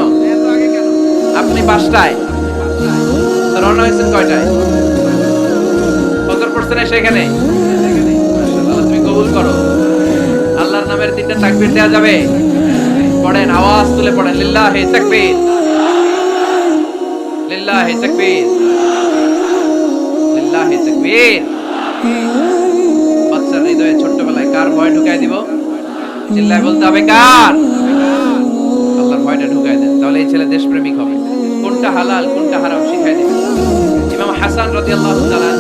আপনি 5টায় রওনা হয়েছেন কয়টায়? ফজর পড়ছেন সেখানে? মাশাআল্লাহ, তুমি কবুল করো। আল্লাহর নামের 3টা তাকবীর দেয়া যাবে? পড়েন, আওয়াজ তুলে পড়েন, লিল্লাহি তাকবীর, লিল্লাহি তাকবীর, লিল্লাহি তাকবীর। বাচ্চার হৃদয়ে ছোট্টবেলায় কার ভয় ঢুকায় দিব? চিল্লায় বলতে হবে, কার? আল্লাহর ভয়টা ঢুকায় দেন, তাহলে এই ছেলে দেশপ্রেমিক হবে। কোনটা হালাল কোনটা হারাম শিখাই দিবেন। ইমাম হাসান রাদিয়াল্লাহু তাআলা,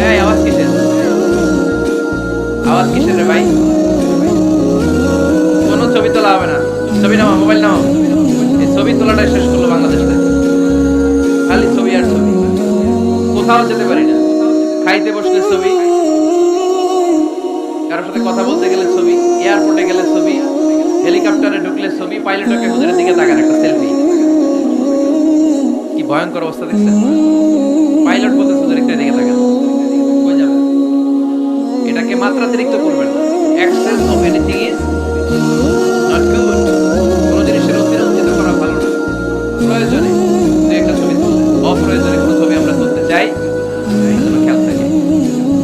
এই আওয়াজ কিসের? আওয়াজ কিসের রে ভাই? কোনো ছবি তোলা হবে না। ছবি নাও, মোবাইল নাও। এই ছবি তোলাটাই শেষ করলো বাংলাদেশ থেকে। খালি ছবি আর ছবি, কোথাও যেতে পারি না। খাইতে বসলে ছবি, কারোর সাথে কথা বলতে গেলে ছবি, এয়ারপোর্টে গেলে ছবি, হেলিকপ্টারে ঢুকলে ছবি, পাইলটকে হুজুরের দিকে তাকান একটা সেলফি। কি ভয়ঙ্কর অবস্থা দেখছেন? পাইলট বলতে হুজুরের দিকে তাকান, কই যাবেন? এটাকে মাত্রাতিরিক্ত করবেন না। Access of anything is not good. কোন জিনিসের অতিরঞ্জিত করা ভালো না। প্রয়োজনে দুই একটা ছবি তুলবেন, অপ্রয়োজনে কোনো ছবি আমরা তুলতে চাই, এজন্য খেয়াল থাকে।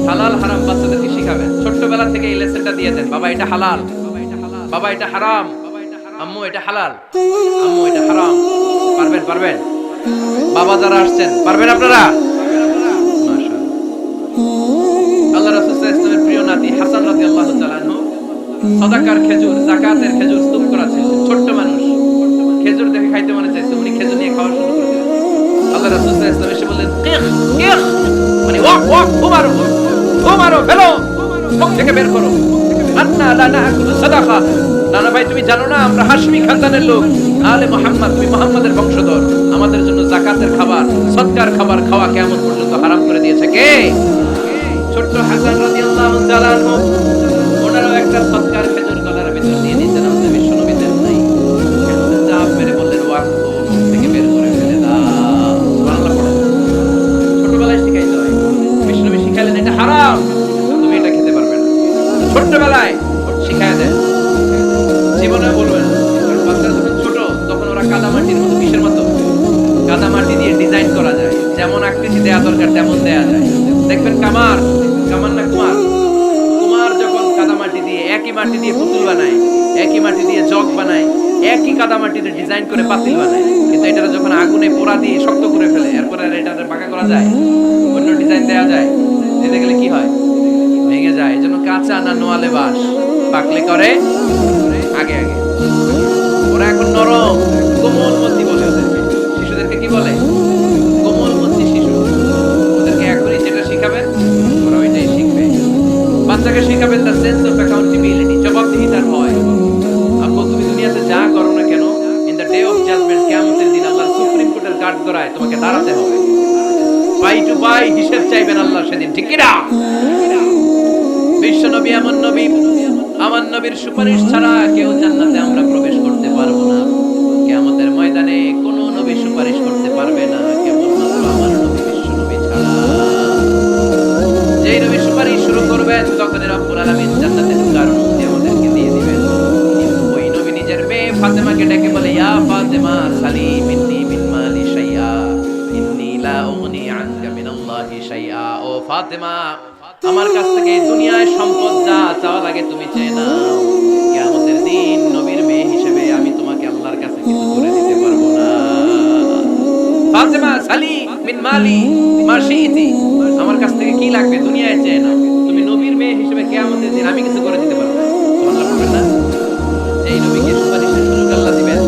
হালাল হারাম বাচ্চাদেরকে শিখাবেন ছোট্টবেলা থেকে। এই লেসনটা দিয়ে দেন, বাবা এটা হালাল, বাবা এটা হারাম, আম্মু এটা হালাল, আম্মু এটা হারাম। পারবেন? পারবেন? বাবা যারা আসছেন পারবেন আপনারা? নাতি হাসান রাদিয়াল্লাহু তাআলা আনহু সাদাকার খেজুর, যাকাতের খেজুর স্তূপ করা ছিল। ছোট্ট মানুষ, খেজুর দেখে খাইতে মনে চাইছে, উনি খেজুর নিয়ে খাওয়া শুরু করে দিলেন। আল্লাহ রাসূল সাল্লাল্লাহু আলাইহি ওয়াসাল্লাম এসে বললেন, কিখ কিখ, মানে ওয়াক ওয়াক, ঘুমারো ফেলো, মুখ থেকে বের করো। আন্না লা নাকুলু সাদাকা, নানা ভাই তুমি জানো না আমরা হাশমি খানদানের লোক, আলে মুহাম্মদ, তুমি মুহাম্মাদের বংশধর, আমাদের জন্য যাকাতের খাবার, সদকার খাবার খাওয়া কিয়ামত পর্যন্ত হারাম করে দিয়েছে কে? ছোট্ট হাসান রাদিয়াল্লাহু তাআলা আনহু, ওনারও একটা সদকার খেজুর গলার ভিতর দিয়ে দিতেন, আমাদের বিশ্বনবী দেন নাই। খেজুরের চাপ মেরে বললেন, ওয়াক মুখ থেকে বের করে ফেলে দাও। সুবহানাল্লাহ পড়ো। ছোটবেলায় শিখাইতে হয়, বিশ্বনবী শিখাইলেন এটা হারাম, তুমি এটা খেতে পারবে না। ছোটবেলায় শিখায় দেন, জীবনে বলবেন। কারণ বাচ্চারা যখন ছোট তখন ওরা কাদামাটির মতো, কিসের মতো? কাদামাটি দিয়ে ডিজাইন করা যায়, যেমন আকৃতি দেয়া দরকার তেমন দেয়া যায়। দেখবেন কামার না কুমার যখন কাদামাটি দিয়ে, একই মাটি দিয়ে পুতুল বানায়, একই মাটি দিয়ে জগ বানায়, একই কাদামাটি দিয়ে ডিজাইন করে পাতিল বানায়, কিন্তু এটা যখন আগুনে পোড়া দিয়ে শক্ত করে ফেলে, এরপরে এটা পাকা করা যায়, অন্য ডিজাইন দেয়া যায়, দিতে গেলে কি হয়? ভেঙে যায়। এজন্য কাঁচা না নোয়ালে বাস, পাকলে করে আগে আগে। ওরা এখন নরম, কোমলমতি বলে ওদেরকে। শিশুদেরকে কি বলে? কোমলমতি শিশু। ওদেরকে এখনই যেটা শিখাবেন ওরা ওইটাই শিখবে। বাচ্চাকে শিখাবেন তার সেন্স অফ অ্যাকাউন্টেবিলিটি, জবাবদিহিতার ভয়। আপু তুমি দুনিয়াতে যা করো না কেন, in the day of judgement, কিয়ামতের দিন আল্লাহর সুপ্রিম কোর্টের কাঠগড়ায় তোমাকে দাঁড়াতে হবে। পাই টু পাই হিসাব চাইবেন আল্লাহ সেদিন, ঠিক কি না? বিশ্ব নবী এমন নবী, আমার নবীর সুপারিশ ছাড়া কেউ জান্নাতে আমরা প্রবেশ করতে পারবো না। কিয়ামতের ময়দানে কোনো নবী সুপারিশ করতে পারবে না, কেবলমাত্র আমার নবী বিশ্ব নবী ছাড়া। যেই নবী সুপারিশ শুরু করবেন তখন রব্বুল আলামিন জান্নাতে ঢোকার অনুমতি আমাদেরকে দিয়ে দিবেন। ওই নবী নিজের মেয়ে ফাতেমাকে ডেকে বলে, ইয়া ফাতেমা সালি মিন্নি মিন মালি শাইআ ইন্নী লা উগনি আনকা মিনাল্লাহি শাইআ। ও ফাতেমা, আমার কাছ থেকে এই দুনিয়ায় সম্পদ যা চাওয়া লাগে তুমি চেয়ে নাও, কিয়ামতের দিন নবীর মেয়ে হিসেবে আমি তোমাকে আল্লাহর কাছে কিছু করে দিতে পারবো না। ফাতেমা সালি মিন মালি মা শিইতি, আমার কাছ থেকে কি লাগবে দুনিয়ায় চেয়ে নাও, তুমি নবীর মেয়ে হিসেবে কিয়ামতের দিন আমি কিছু করে দিতে পারবো না। সুবহানাল্লাহ বলবেন না? যেই নবীকে সুপারিশের সুযোগ আল্লাহ দিবেন,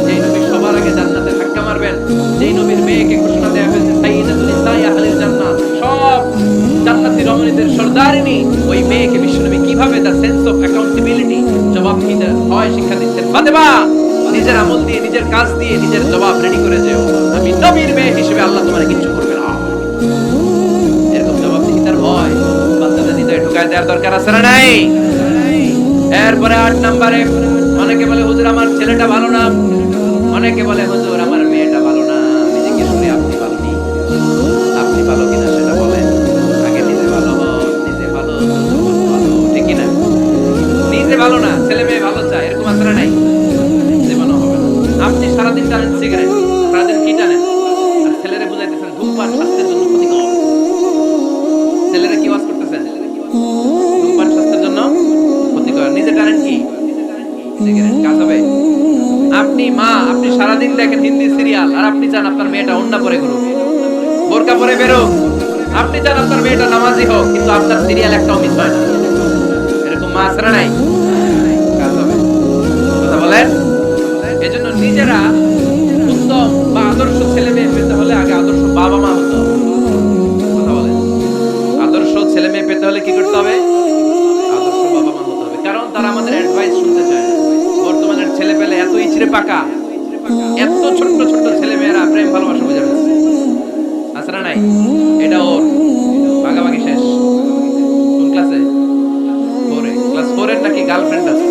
যেই নবী সবার আগে জান্নাতে ধাক্কা মারবেন, যেই নবীর মেয়েকে ঘোষণা দেয়া হয়েছে সাইয়্যিদাতুল নিসাই আহলিল জান্নাত, সব জান্নাতি রমণীদের সর্দারিনী, ওই মেয়েকে বিশ্বনবী কিভাবে তার সেন্স অফ অ্যাকাউন্টেবিলিটি, জবাবদিহিতার ভয় শিক্ষা দিচ্ছেন। ফাতেমা, নিজের আমল দিয়ে, নিজের কাজ দিয়ে নিজের জবাব রেডি করে যেও, আমি নবীর মেয়ে হিসেবে আল্লাহ তোমার কিচ্ছু করবে না। এরকম জবাবদিহিতার ভয় বাচ্চাদের হৃদয়ে ঢুকায় দেওয়ার দরকার আছে না নাই? এরপরে 8 নম্বরে, অনেকে বলে হুজুর আমার ছেলেটা ভালো না, অনেকে বলে হুজুর আমার মেয়েটা ভালো না। আমি জিজ্ঞেস করি আপনি ভালো নি? আপনি ভালো কিনা সেটা বলেন। আগে নিজে ভালো হন, নিজে ভালো ভালো, ঠিক কিনা? নিজে ভালো না, ছেলে মেয়ে ভালো চায়, এরকম আছে না নাই? জীবন হবে না। আপনি সারাদিন টানেন সিগারেট, সারাদিন কি টানেন, আর ছেলেরে বুঝাইতেছেন ধূমপান স্বাস্থ্যের জন্য ক্ষতিকর। ছেলেরা কি ওয়াজ করতেছেন? ধূমপান স্বাস্থ্যের জন্য ক্ষতিকর। নিজে টানেন কি? সিগারেট। কাজ হবে? আপনি মা, আপনি সারাদিন দেখেন হিন্দি সিরিয়াল, আর আপনি চান আপনার মেয়েটা ওন্না পরে ঘুরুক, বোরকা পরে বেরোক। আপনি চান আপনার মেয়েটা নামাজি হোক, কিন্তু আপনার সিরিয়াল একটাও মিস হয় না। এরকম মা আছে না নাই? কাজ হবে? কথা বলেন। এজন্য নিজেরা উত্তম বা আদর্শ ছেলে মেয়ে পেতে হলে আগে আদর্শ বাবা মা হতে হবে। কথা বলেন। আদর্শ ছেলে মেয়ে পেতে হলে কি করতে হবে? আদর্শ বাবা মা হতে হবে। কারণ তারা আমাদের অ্যাডভাইস শুনতে চায় না। বর্তমানের ছেলে পেলে এত ইচড়ে পাকা, এত ছোট্ট ছোট্ট ছেলে মেয়েরা প্রেম ভালোবাসা বুঝে ফেলছে। আছে না নাই? এটা ওর ভাগাভাগি শেষ। কোন ক্লাসে? 4 এ। ক্লাস 4 এর নাকি গার্লফ্রেন্ড আছে?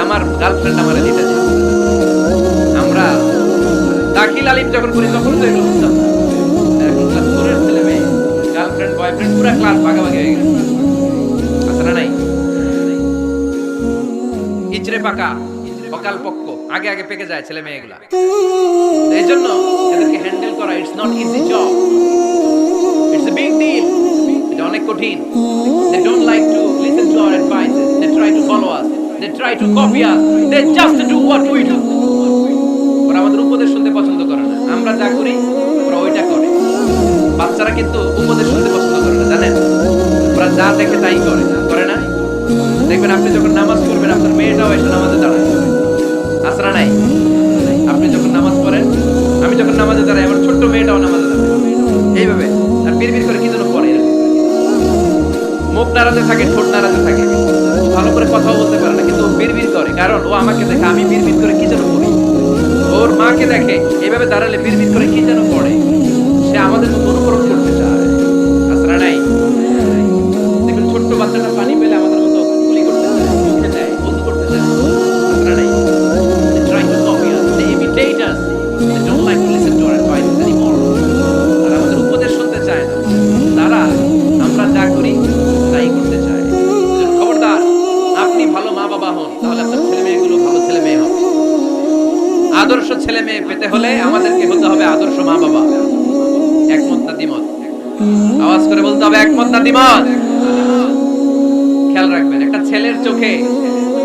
আমার গার্লফ্রেন্ড আমারে দিতে চায়। আমরা দাখিল আলিম যখন করি তখন তো এগুলো বুঝতাম না। এখন ক্লাস 4 এর ছেলে মেয়ে গার্লফ্রেন্ড বয়ফ্রেন্ড পুরো ক্লাস ভাগাভাগি হয়ে গেছে। আছে না নাই? ইচড়ে পাকা, অকাল পক্ক, আগে আগে পেকে যায় ছেলে মেয়েগুলা। এই জন্য এদেরকে হ্যান্ডেল করা it's not easy job, it's a big deal. এটা অনেক কঠিন। They don't like to listen to our advices, they try to follow us, they try to copy us, they just do what we do. ওরা আমাদের উপদেশ শুনতে পছন্দ করে না, আমরা যা করি ওরা ওইটা করে। বাচ্চারা কিন্তু উপদেশ শুনতে পছন্দ করে না, জানেন? ওরা যা দেখে তাই করে। দেখবেন আপনি যখন নামাজ পড়বেন আপনার মেয়েটাও এসে নামাজে দাঁড়ায়, আসরা নাই? আপনি যখন নামাজ পড়েন, আমি যখন নামাজে দাঁড়াই, আমার ছোট্ট মেয়েটাও নামাজে দাঁড়ায় এইভাবে, আর বিড়বিড় করে কি যেন পড়ে, মুখ নাড়াতে থাকে, ঠোঁট নাড়াতে থাকে, ভালো করে কথাও বলতে পারে না, কিন্তু ও বিড়বিড় করে, কারণ ও আমাকে দেখে আমি বিড়বিড় করে কি যেন পড়ি, ওর মাকে দেখে এইভাবে দাঁড়ালে বিড়বিড় করে কি যেন পড়ে, সে আমাদের মতো অনুকরণ করতে চায়, আসরা নাই? দেখুন ছোট্ট বাচ্চাটা পানি পেলে আমাদের মতো কুলি করতে চায়, মুখে দেয়, বন্ধু করতে চায়, আসরা নাই? They try to copy us, they imitate us, they don't like to listen to our advice anymore. তারা আমাদের উপদেশ শুনতে চায় না, তারা আমরা যা করি তাই করতে চায়। এজন্য খবরদার, আপনি ভালো মা বাবা হন, তাহলে আপনার ছেলে মেয়েগুলো ভালো ছেলে মেয়ে হবে। আদর্শ ছেলে মেয়ে পেতে হলে আমাদেরকে হতে হবে আদর্শ মা বাবা। একমত না দ্বিমত? আওয়াজ করে বলতে হবে একমত না দ্বিমত? খেয়াল রাখবেন, একটা ছেলের চোখে,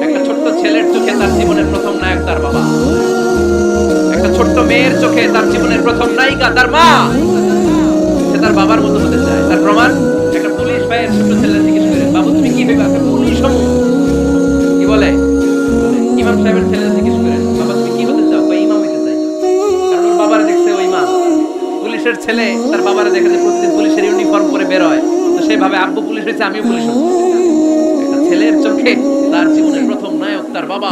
একটা ছোট্ট ছেলের চোখে তার জীবনের প্রথম নায়ক তার বাবা, একটা ছোট্ট মেয়ের চোখে তার জীবনের প্রথম নায়িকা তার মা। সে তার বাবার মতো হতে চায়। তার প্রমাণ, একটা পুলিশ ভাইয়ের ছোট্ট ছেলে জিজ্ঞেস করেন, বাবু তুমি কি ভেবে? একটা পুলিশ হবো। কি বলে? ইমাম সাহেবের ছেলে জিজ্ঞেস করেন, বাবা তুমি কি হতে চাও? কই ইমাম হতে চাই। কারণ ওর বাবারে দেখছে ওই ইমাম। পুলিশের ছেলে তার বাবারে দেখে যে প্রতিদিন পুলিশের ইউনিফর্ম পরে বের হয়, তো সেভাবে আব্বু পুলিশ হয়েছে, আমিও পুলিশ হবো। একটা ছেলের চোখে তার জীবনের প্রথম নায়ক তার বাবা,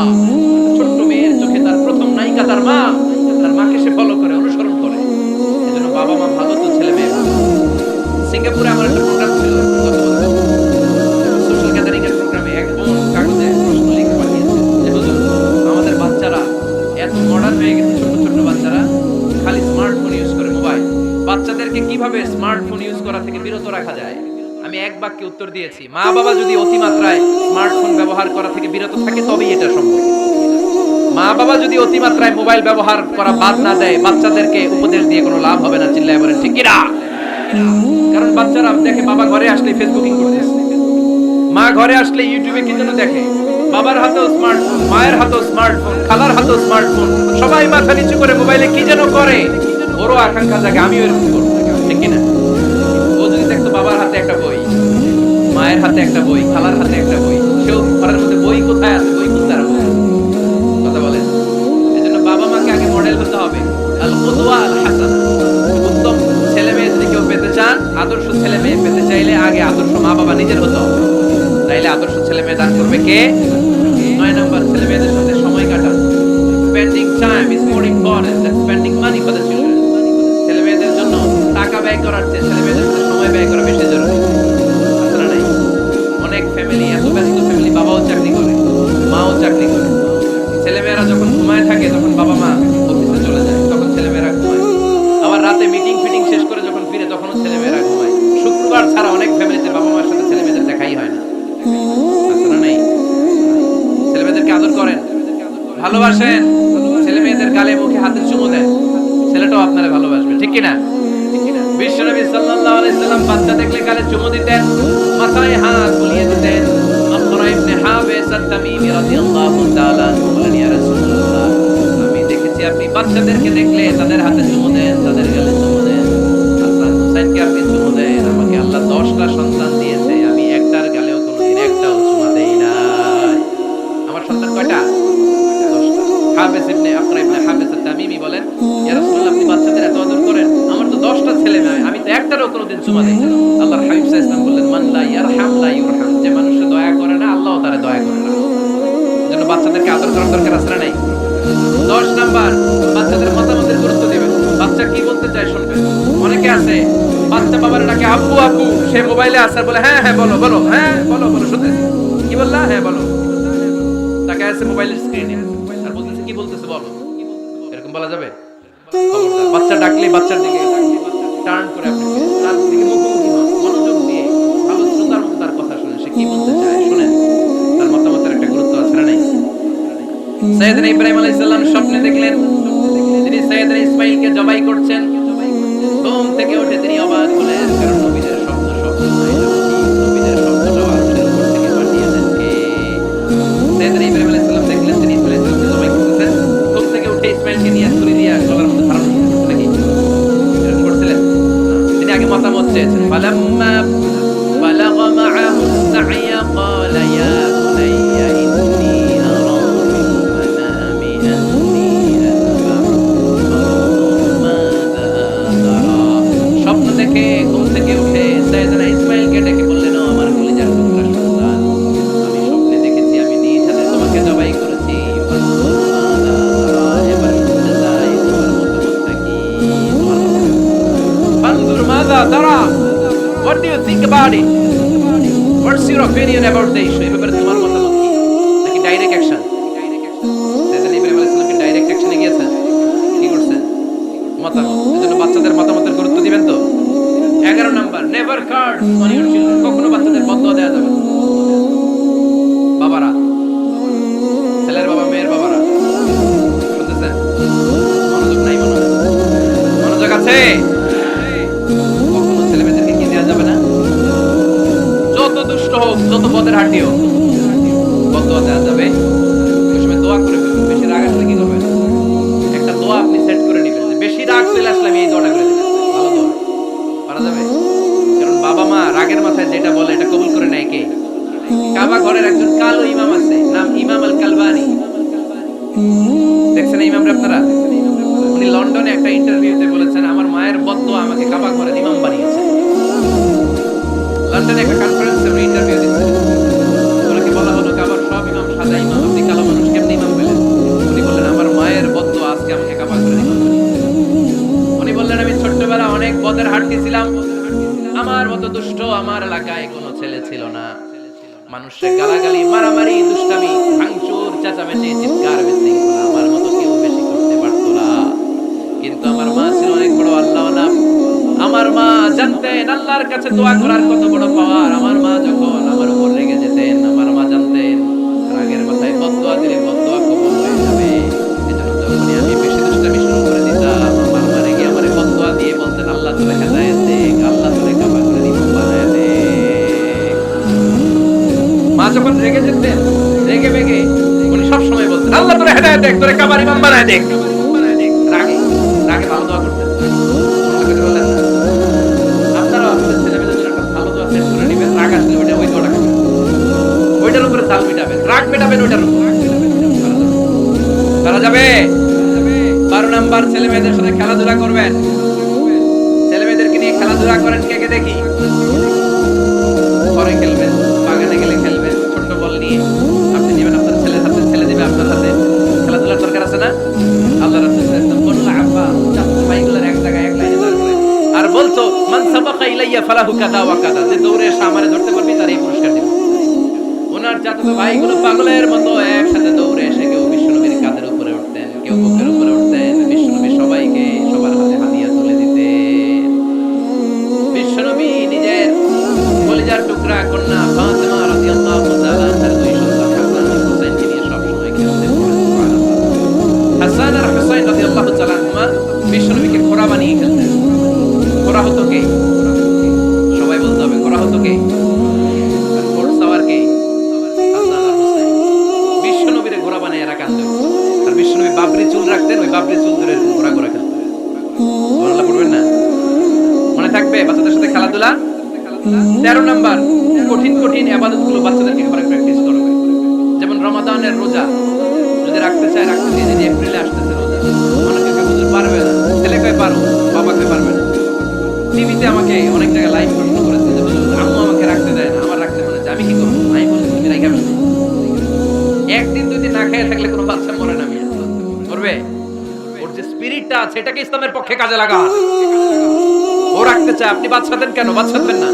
ছোট্ট মেয়ের চোখে তার প্রথম নায়িকা তার মা। তার মাকে সে ফলো করে, অনুসরণ করে। এজন্য বাবা মা ভালো তো ছেলে মেয়ে ভালো। সিঙ্গাপুরে আমার একটা প্রোগ্রাম ছিল গত বছর, সোশ্যাল গ্যাদারিং এর প্রোগ্রামে এক বোন কাগজে প্রশ্ন লিখে পাঠিয়েছে যে হুজুর আমাদের বাচ্চারা এত মডার্ন হয়ে গেছে, ছোট ছোট বাচ্চারা খালি স্মার্টফোন ইউজ করে, মোবাইল। বাচ্চাদেরকে কিভাবে স্মার্টফোন ইউজ করা থেকে বিরত রাখা যায়? আমি এক বাক্যে উত্তর দিয়েছি, মা বাবা যদি অতিমাত্রায় স্মার্টফোন ব্যবহার করা থেকে বিরত থাকে তবেই এটা সম্ভব। মা বাবা যদি অতিমাত্রায় মোবাইল ব্যবহার করা বাদ না দেয়, বাচ্চাদেরকে উপদেশ দিয়ে কোনো লাভ হবে না। চিল্লায় বলেন ঠিক কিনা? কারণ বাচ্চারা দেখে বাবা ঘরে আসলে ফেসবুকিং করতেছে, মা ঘরে আসলে ইউটিউবে কি যেন দেখে, বাবার হাতেও স্মার্টফোন, মায়ের হাতেও স্মার্টফোন, খালার হাতেও স্মার্টফোন, সবাই মাথা নিচু করে মোবাইলে কি যেন করে। ওরও আকাঙ্ক্ষা জাগে আমিও এরকম করবো, ঠিক কিনা? ও যদি দেখতো বাবার হাতে একটা বই, মায়ের হাতে একটা বই, খালার হাতে একটা বই, সেও ঘরের মধ্যে বই কোথায় আছে, বই খুঁজতে আরম্ভ করে। কথা বলেন? এজন্য বাবা মাকে আগে মডেল হতে হবে, আল কুদওয়া আল হাসানা। উত্তম ছেলে মেয়ে যদি কেউ পেতে চান, আদর্শ ছেলে মেয়ে পেতে চাইলে আগে আদর্শ মা বাবা নিজের হতে হবে। তাইলে আদর্শ ছেলে মেয়ে দান করবে কে? 9 নাম্বার, ছেলে মেয়েদের সাথে সময় কাটান। Spending time is more important than spending money for the children. ছেলে মেয়েদের জন্য টাকা ব্যয় করার চেয়ে ছেলে মেয়েদের সাথে সময় ব্যয় করা বেশি জরুরি। আসলে নাই? অনেক ফ্যামিলি, এত ব্যস্ত ফ্যামিলি, বাবাও চাকরি করে, মাও চাকরি করে, ছেলেমেয়েরা যখন ঘুমায় থাকে তখন বাবা মা অফিসে চলে যায়, তখন ছেলেমেয়েরা ঘুমায়। আবার রাতে মিটিং ফিটিং শেষ করে যখন ফিরে তখনও ছেলেমেয়েরা ঘুমায়। শুক্রবার ছাড়া অনেক ফ্যামিলিতে বাবা মার সাথে ছেলেমেয়েদের দেখাই হয় না। আসলে নাই? ছেলেমেয়েদেরকে আদর করেন, ভালোবাসেন, ছেলেমেয়েদের গালে মুখে হাতে চুমু দেন, ছেলেটাও আপনারা ভালোবাসবে, ঠিক কিনা? বিশ্বনবী সাল্লাল্লাহু আলাইহি সাল্লাম বাচ্চা দেখলে গালে চুমু দিতেন, মাথায় হাত বুলিয়ে দিতেন। আকরা ইবনে হাবিস আত-তামিমি রাদিয়াল্লাহু তাআলা বলেন, ইয়া রাসূলুল্লাহ, আমি দেখেছি আপনি বাচ্চাদেরকে দেখলে তাদের হাতে চুমু দেন, তাদের গালে চুমু দেন। হাসান হুসাইনকে আপনি চুমু দেন। আমাকে আল্লাহ 10টা সন্তান দিয়েছে, আমি একটার গালেও কোনোদিন একটাও চুমু দেই না। আমার সন্তান কয়টা? 10টা। হাবিস ইবনে আকরা ইবনে হাবিস আত-তামিমি বলেন, ইয়া রাসূলুল্লাহ, আপনি বাচ্চাদের এত আদর করেন, আমার তো 10টা ছেলে মেয়ে, আমি তো একটারও কোনোদিন চুমা দেই না। আল্লাহর হাবিব সাল্লাল্লাহু আলাইহি ওয়াসাল্লাম বললেন, মান লা ইয়ারহাম লা ইউরহাম, যে মানুষ দয়া করে না আল্লাহও তারে দয়া করে না। এজন্য বাচ্চাদেরকে আদর করার দরকার আছে না নাই? 10 নাম্বার, বাচ্চাদের মতামতের গুরুত্ব দিবেন। বাচ্চা কি বলতে চায় শুনবেন। অনেকে আছে বাচ্চা বাবার ডাকে আব্বু আব্বু, সে মোবাইলে আছে, বলে হ্যাঁ হ্যাঁ বলো বলো, হ্যাঁ বলো বলো, শুনতেছি, কি বললা, হ্যাঁ বলো। তাকে আছে মোবাইলের স্ক্রিনে আর বলতেছে কি বলতেছে বলো, এরকম বলা যাবে? খবরদার, বাচ্চা ডাকলে বাচ্চার দিকে টার্ন করে আপনি তার দিকে মুখোমুখি হন, মনোযোগ দিয়ে ভালো শ্রোতার মতো তার কথা শুনেন, সে কি বলতে চায় শুনেন, তার মতামতের একটা গুরুত্ব আছে না নাই? সাইয়েদনা ইব্রাহিম আলাইহিস সালাম স্বপ্নে দেখলেন তিনি সাইয়েদনা ইসমাঈলকে জবাই করছেন। ঘুম থেকে উঠে তিনি অবাক হলেন, কারণ নবীদের শব্দ নয়, নবীদের শব্দটা আরশের উপর থেকে পাঠিয়ে দেন কে? সাইয়েদনা ইব্রাহিম আলাইহিস সালাম দেখলেন তিনি ইসমাঈলকে জবাই করতেছেন। ঘুম থেকে উঠে ইসমাঈলকে নিয়ে ছুরি দিয়ে গলার মধ্যে ধারণ করতেছেন নাকি? এরকম করছিলেন? তিনি আগে মতামত চেয়েছেন। ফালাম্মা বালাগা মাআহু আস-সা'য়া ক্বালা ইয়া What do you think about it? What's your opinion about the issue? এই ব্যাপারে তোমার মতামত কি? নাকি ডাইরেক্ট অ্যাকশন? সেদিন ইব্রাহিম আলাইহিস সালাম কি ডাইরেক্ট অ্যাকশনে গিয়েছেন? কি করছেন? মতামত। এজন্য বাচ্চাদের মতামতের গুরুত্ব দিবেন তো? 11 number, never curse on your children. কখনো বাচ্চাদের বদদোয়া দেওয়া যাবে না। বাবারা, ছেলের বাবা, মেয়ের বাবারা, শুনতেছেন? মনোযোগ নাই মনে হয়। মনোযোগ আছে? কখনো ছেলে মেয়েদেরকে কি দেওয়া যাবে না? যত দুষ্ট হোক, যত পদের হাঁটি হোক, বদদোয়া দেওয়া যাবে। ওই সময় দোয়া করে ফেলবেন। বেশি রাগ আসলে কি করবেন? একটা দোয়া আপনি সেট করে নেবেন যে বেশি রাগ চলে আসলে আমি এই দোয়াটা করে দিবেন। ভালো দোয়া পারা যাবে? কারণ বাবা মা রাগের মাথায় যেটা বলে এটা কবুল করে নেয় কে? কাবা ঘরের একজন কালো ইমাম আছে, নাম ইমাম আল কালবানি। দেখছেন ইমামরা আপনারা? উনি লন্ডনে একটা ইন্টারভিউতে বলেছেন আমার মায়ের বদদোয়া আমাকে কাবা ঘরের ইমাম বানিয়েছে। লন্ডনে একটা কনফারেন্সে উনি ইন্টারভিউ দিচ্ছিলেন। ওনাকে বলা হলো কাবার সব ইমাম সাদা ইমাম, আপনি কালো মানুষ কেমনে ইমাম পেলেন? উনি বললেন আমার মায়ের বদদোয়া আজকে আমাকে কাবা ঘরের ইমাম বানিয়েছে। উনি বললেন আমি ছোট্টবেলা অনেক পদের হাঁটি ছিলাম, আমার মতো দুষ্ট আমার এলাকায় কোনো ছেলে ছিল না। মানুষের গালাগালি, মারামারি, দুষ্টামি, ভাঙচুর, চেঁচামেচি, চিৎকার, বিশৃঙ্খলা আমার মতো কেউ বেশি করতে পারতো না। কিন্তু আমার মা ছিল অনেক বড় আল্লাহওয়ালা। আমার মা জানতেন আল্লাহর কাছে দোয়া করার কত বড় পাওয়ার। আমার মা যখন আমার উপর রেগে যেতেন, আমার মা জানতেন রাগের মাথায় বদদোয়া দিলে বদদোয়া কবুল হয়ে যাবে। এজন্য যখনই আমি বেশি দুষ্টামি শুরু করে দিতাম, আমার মা রেগে আমারে বদদোয়া দিয়ে বলতেন আল্লাহ তোরে হেদায়েত দেক, আল্লাহ তোরে কাবা করে ইমাম বানায় দে। মা যখন রেগে যেতেন, রেগে বেগে উনি সব সময় বলতেন আল্লাহ তোরে হেদায়েত দেক, তোরে কাবার ইমাম বানায় দেক। রাগে রাগে ভালো দোয়া করতেন। কথা বললেন না? আপনারা আপনাদের ছেলেমেয়েদের জন্য একটা ভালো দোয়া সেট করে নেবেন। রাগ আসলে ওই দোয়াটা করবেন, ওইটার উপরে তাল মিটাবেন, রাগ মেটাবেন ওইটার উপর। করা যাবে? 12 নাম্বার, ছেলে মেয়েদের সাথে খেলাধুলা করবেন। ছেলে মেয়েদেরকে নিয়ে খেলাধুলা করেন কে কে দেখি? ঘরে খেলবেন, বাগানে গেলে খেলবেন, ছোট্ট বল নিয়ে আপনি নেবেন আপনার ছেলের হাতে, ছেলে দিবে আপনার হাতে। খেলাধুলার দরকার আছে না? আল্লাহ রাসূল সাল্লাল্লাহু আলাইহি ওয়াসাল্লাম বললেন আব্বা চাচা ভাইগুলোর এক জায়গায় এক লাইনে দাঁড় করে আর বলতো মান সাবাকা ইলাইয়া ফালাহু কাদা ওয়া কাদা, যে দৌড়ে এসে আমারে ধরতে পারবি তার এই পুরস্কার দেব। ওনার চাচাতো ভাইগুলো পাগলের মতো একসাথে দৌড়ে এসে কেউ বিশ্বনবীর কাঁধের উপরে উঠতেন, কেউ বুকের উপরে উঠতেন। বিশ্বনবী সবাইকে সবার হাতে হাদিয়া তুলে দিতেন। বিশ্বনবী নিজের কলিজার টুকরা কন্যা ফাতেমা রাদিয়াল্লাহু তাআলা তার দুই সন্তান হাসান আর হুসাইনকে নিয়ে সব সময় খেলতেন। সুবহানাল্লাহ। হাসান আর হুসাইন রাদিয়াল্লাহু তাআলা আনহুমা বিশ্বনবীকে ঘোড়া বানিয়ে খেলতেন। ঘোড়া হতো কে? সবাই বলতে হবে ঘোড়া হতো কে? আর ঘোড়সওয়ার কে? হাসান আর হুসাইন। বিশ্বনবীরে ঘোড়া বানিয়ে এরা কাঁদতো। আর বিশ্বনবী বাবরি চুল রাখতেন, ওই বাবরি চুল ধরে ঘোড়া ঘোড়া খেলতেন। সুবহানাল্লাহ পড়বেন না? মনে থাকবে বাচ্চাদের সাথে খেলাধুলা? 13 নাম্বার, কঠিন কঠিন ইবাদতগুলো বাচ্চাদেরকে ঘরে প্র্যাকটিস করবে। যেমন রমাদানের রোজা যদি রাখতে চায় রাখতে দিয়ে, যদি এপ্রিলে আসতেছে রোজা, অনেকে কেউ হুজুর পারবে না, ছেলে কয় পারো, বাবা কয় পারবে না। টিভিতে আমাকে অনেক জায়গায় লাইভ প্রশ্ন করেছে যে হুজুর আম্মু আমাকে রাখতে দেয় না, আমার রাখতে মনে চায়, আমি কি করবো? আমি বলি তুমি রাখা ফেলো। একদিন দুই দিন না খেয়ে থাকলে কোনো বাচ্চা মরে না, মরবে? ওর যে স্পিরিটটা আছে এটাকে ইসলামের পক্ষে কাজে লাগান। ও রাখতে চায়, আপনি বাচ্চা দেন কেন? বাচ্চা দেন না।